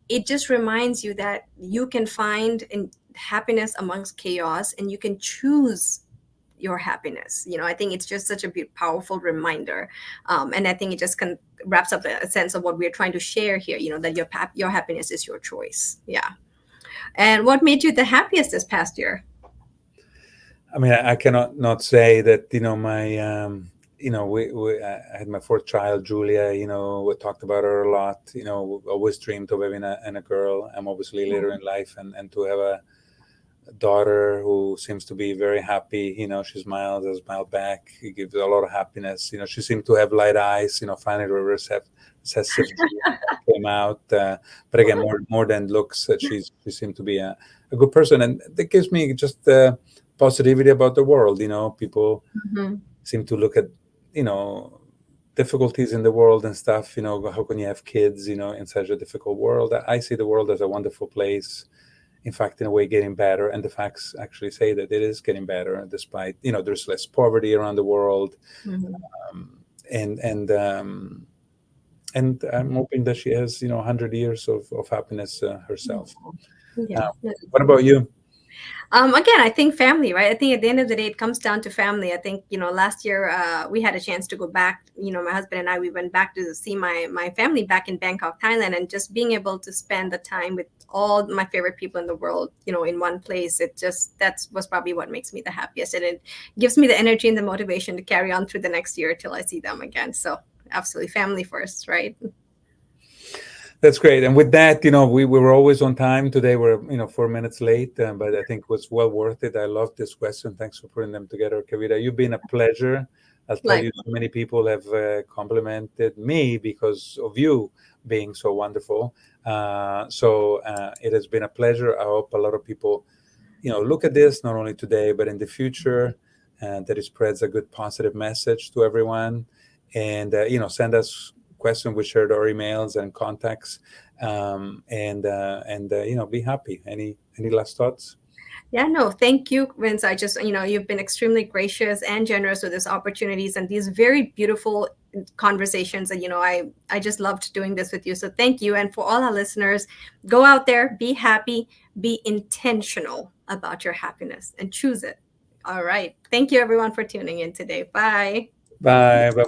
it just reminds you that you can find happiness amongst chaos, and you can choose your happiness. I think it's just such a powerful reminder. And I think it just wraps up a sense of what we're trying to share here, that your happiness is your choice. Yeah. And what made you the happiest this past year? I mean, I cannot not say that, my, I had my fourth child, Julia, we talked about her a lot, always dreamed of having a girl. I'm obviously later in life, and to have a daughter who seems to be very happy, she smiles, I smile back. It gives a lot of happiness. She seemed to have light eyes, finally recessivity came out. But again, more than looks, she seemed to be a good person. And that gives me just positivity about the world. People seem to look at, difficulties in the world and stuff, how can you have kids, in such a difficult world? I see the world as a wonderful place. In fact, in a way, getting better. And the facts actually say that it is getting better, despite, there's less poverty around the world. And I'm hoping that she has, 100 years of happiness herself. Yeah. What about you? Again, I think family, right? I think at the end of the day, it comes down to family. I think, last year we had a chance to go back, my husband and I, we went back to see my family back in Bangkok, Thailand, and just being able to spend the time with all my favorite people in the world, in one place. That was probably what makes me the happiest. And it gives me the energy and the motivation to carry on through the next year till I see them again. So absolutely family first, right? That's great. And with that, we were always on time. Today we're, 4 minutes late, but I think it was well worth it. I love this question. Thanks for putting them together, Kavita. You've been a pleasure. I'll tell you, so many people have complimented me because of you being so wonderful. So it has been a pleasure. I hope a lot of people, look at this not only today but in the future, and that it spreads a good positive message to everyone. And send us questions. We shared our emails and contacts, and be happy. Any last thoughts? Yeah, no, thank you, Vince. I just, you've been extremely gracious and generous with these opportunities and these very beautiful conversations. And, I just loved doing this with you. So thank you. And for all our listeners, go out there, be happy, be intentional about your happiness and choose it. All right. Thank you, everyone, for tuning in today. Bye. Bye. Bye.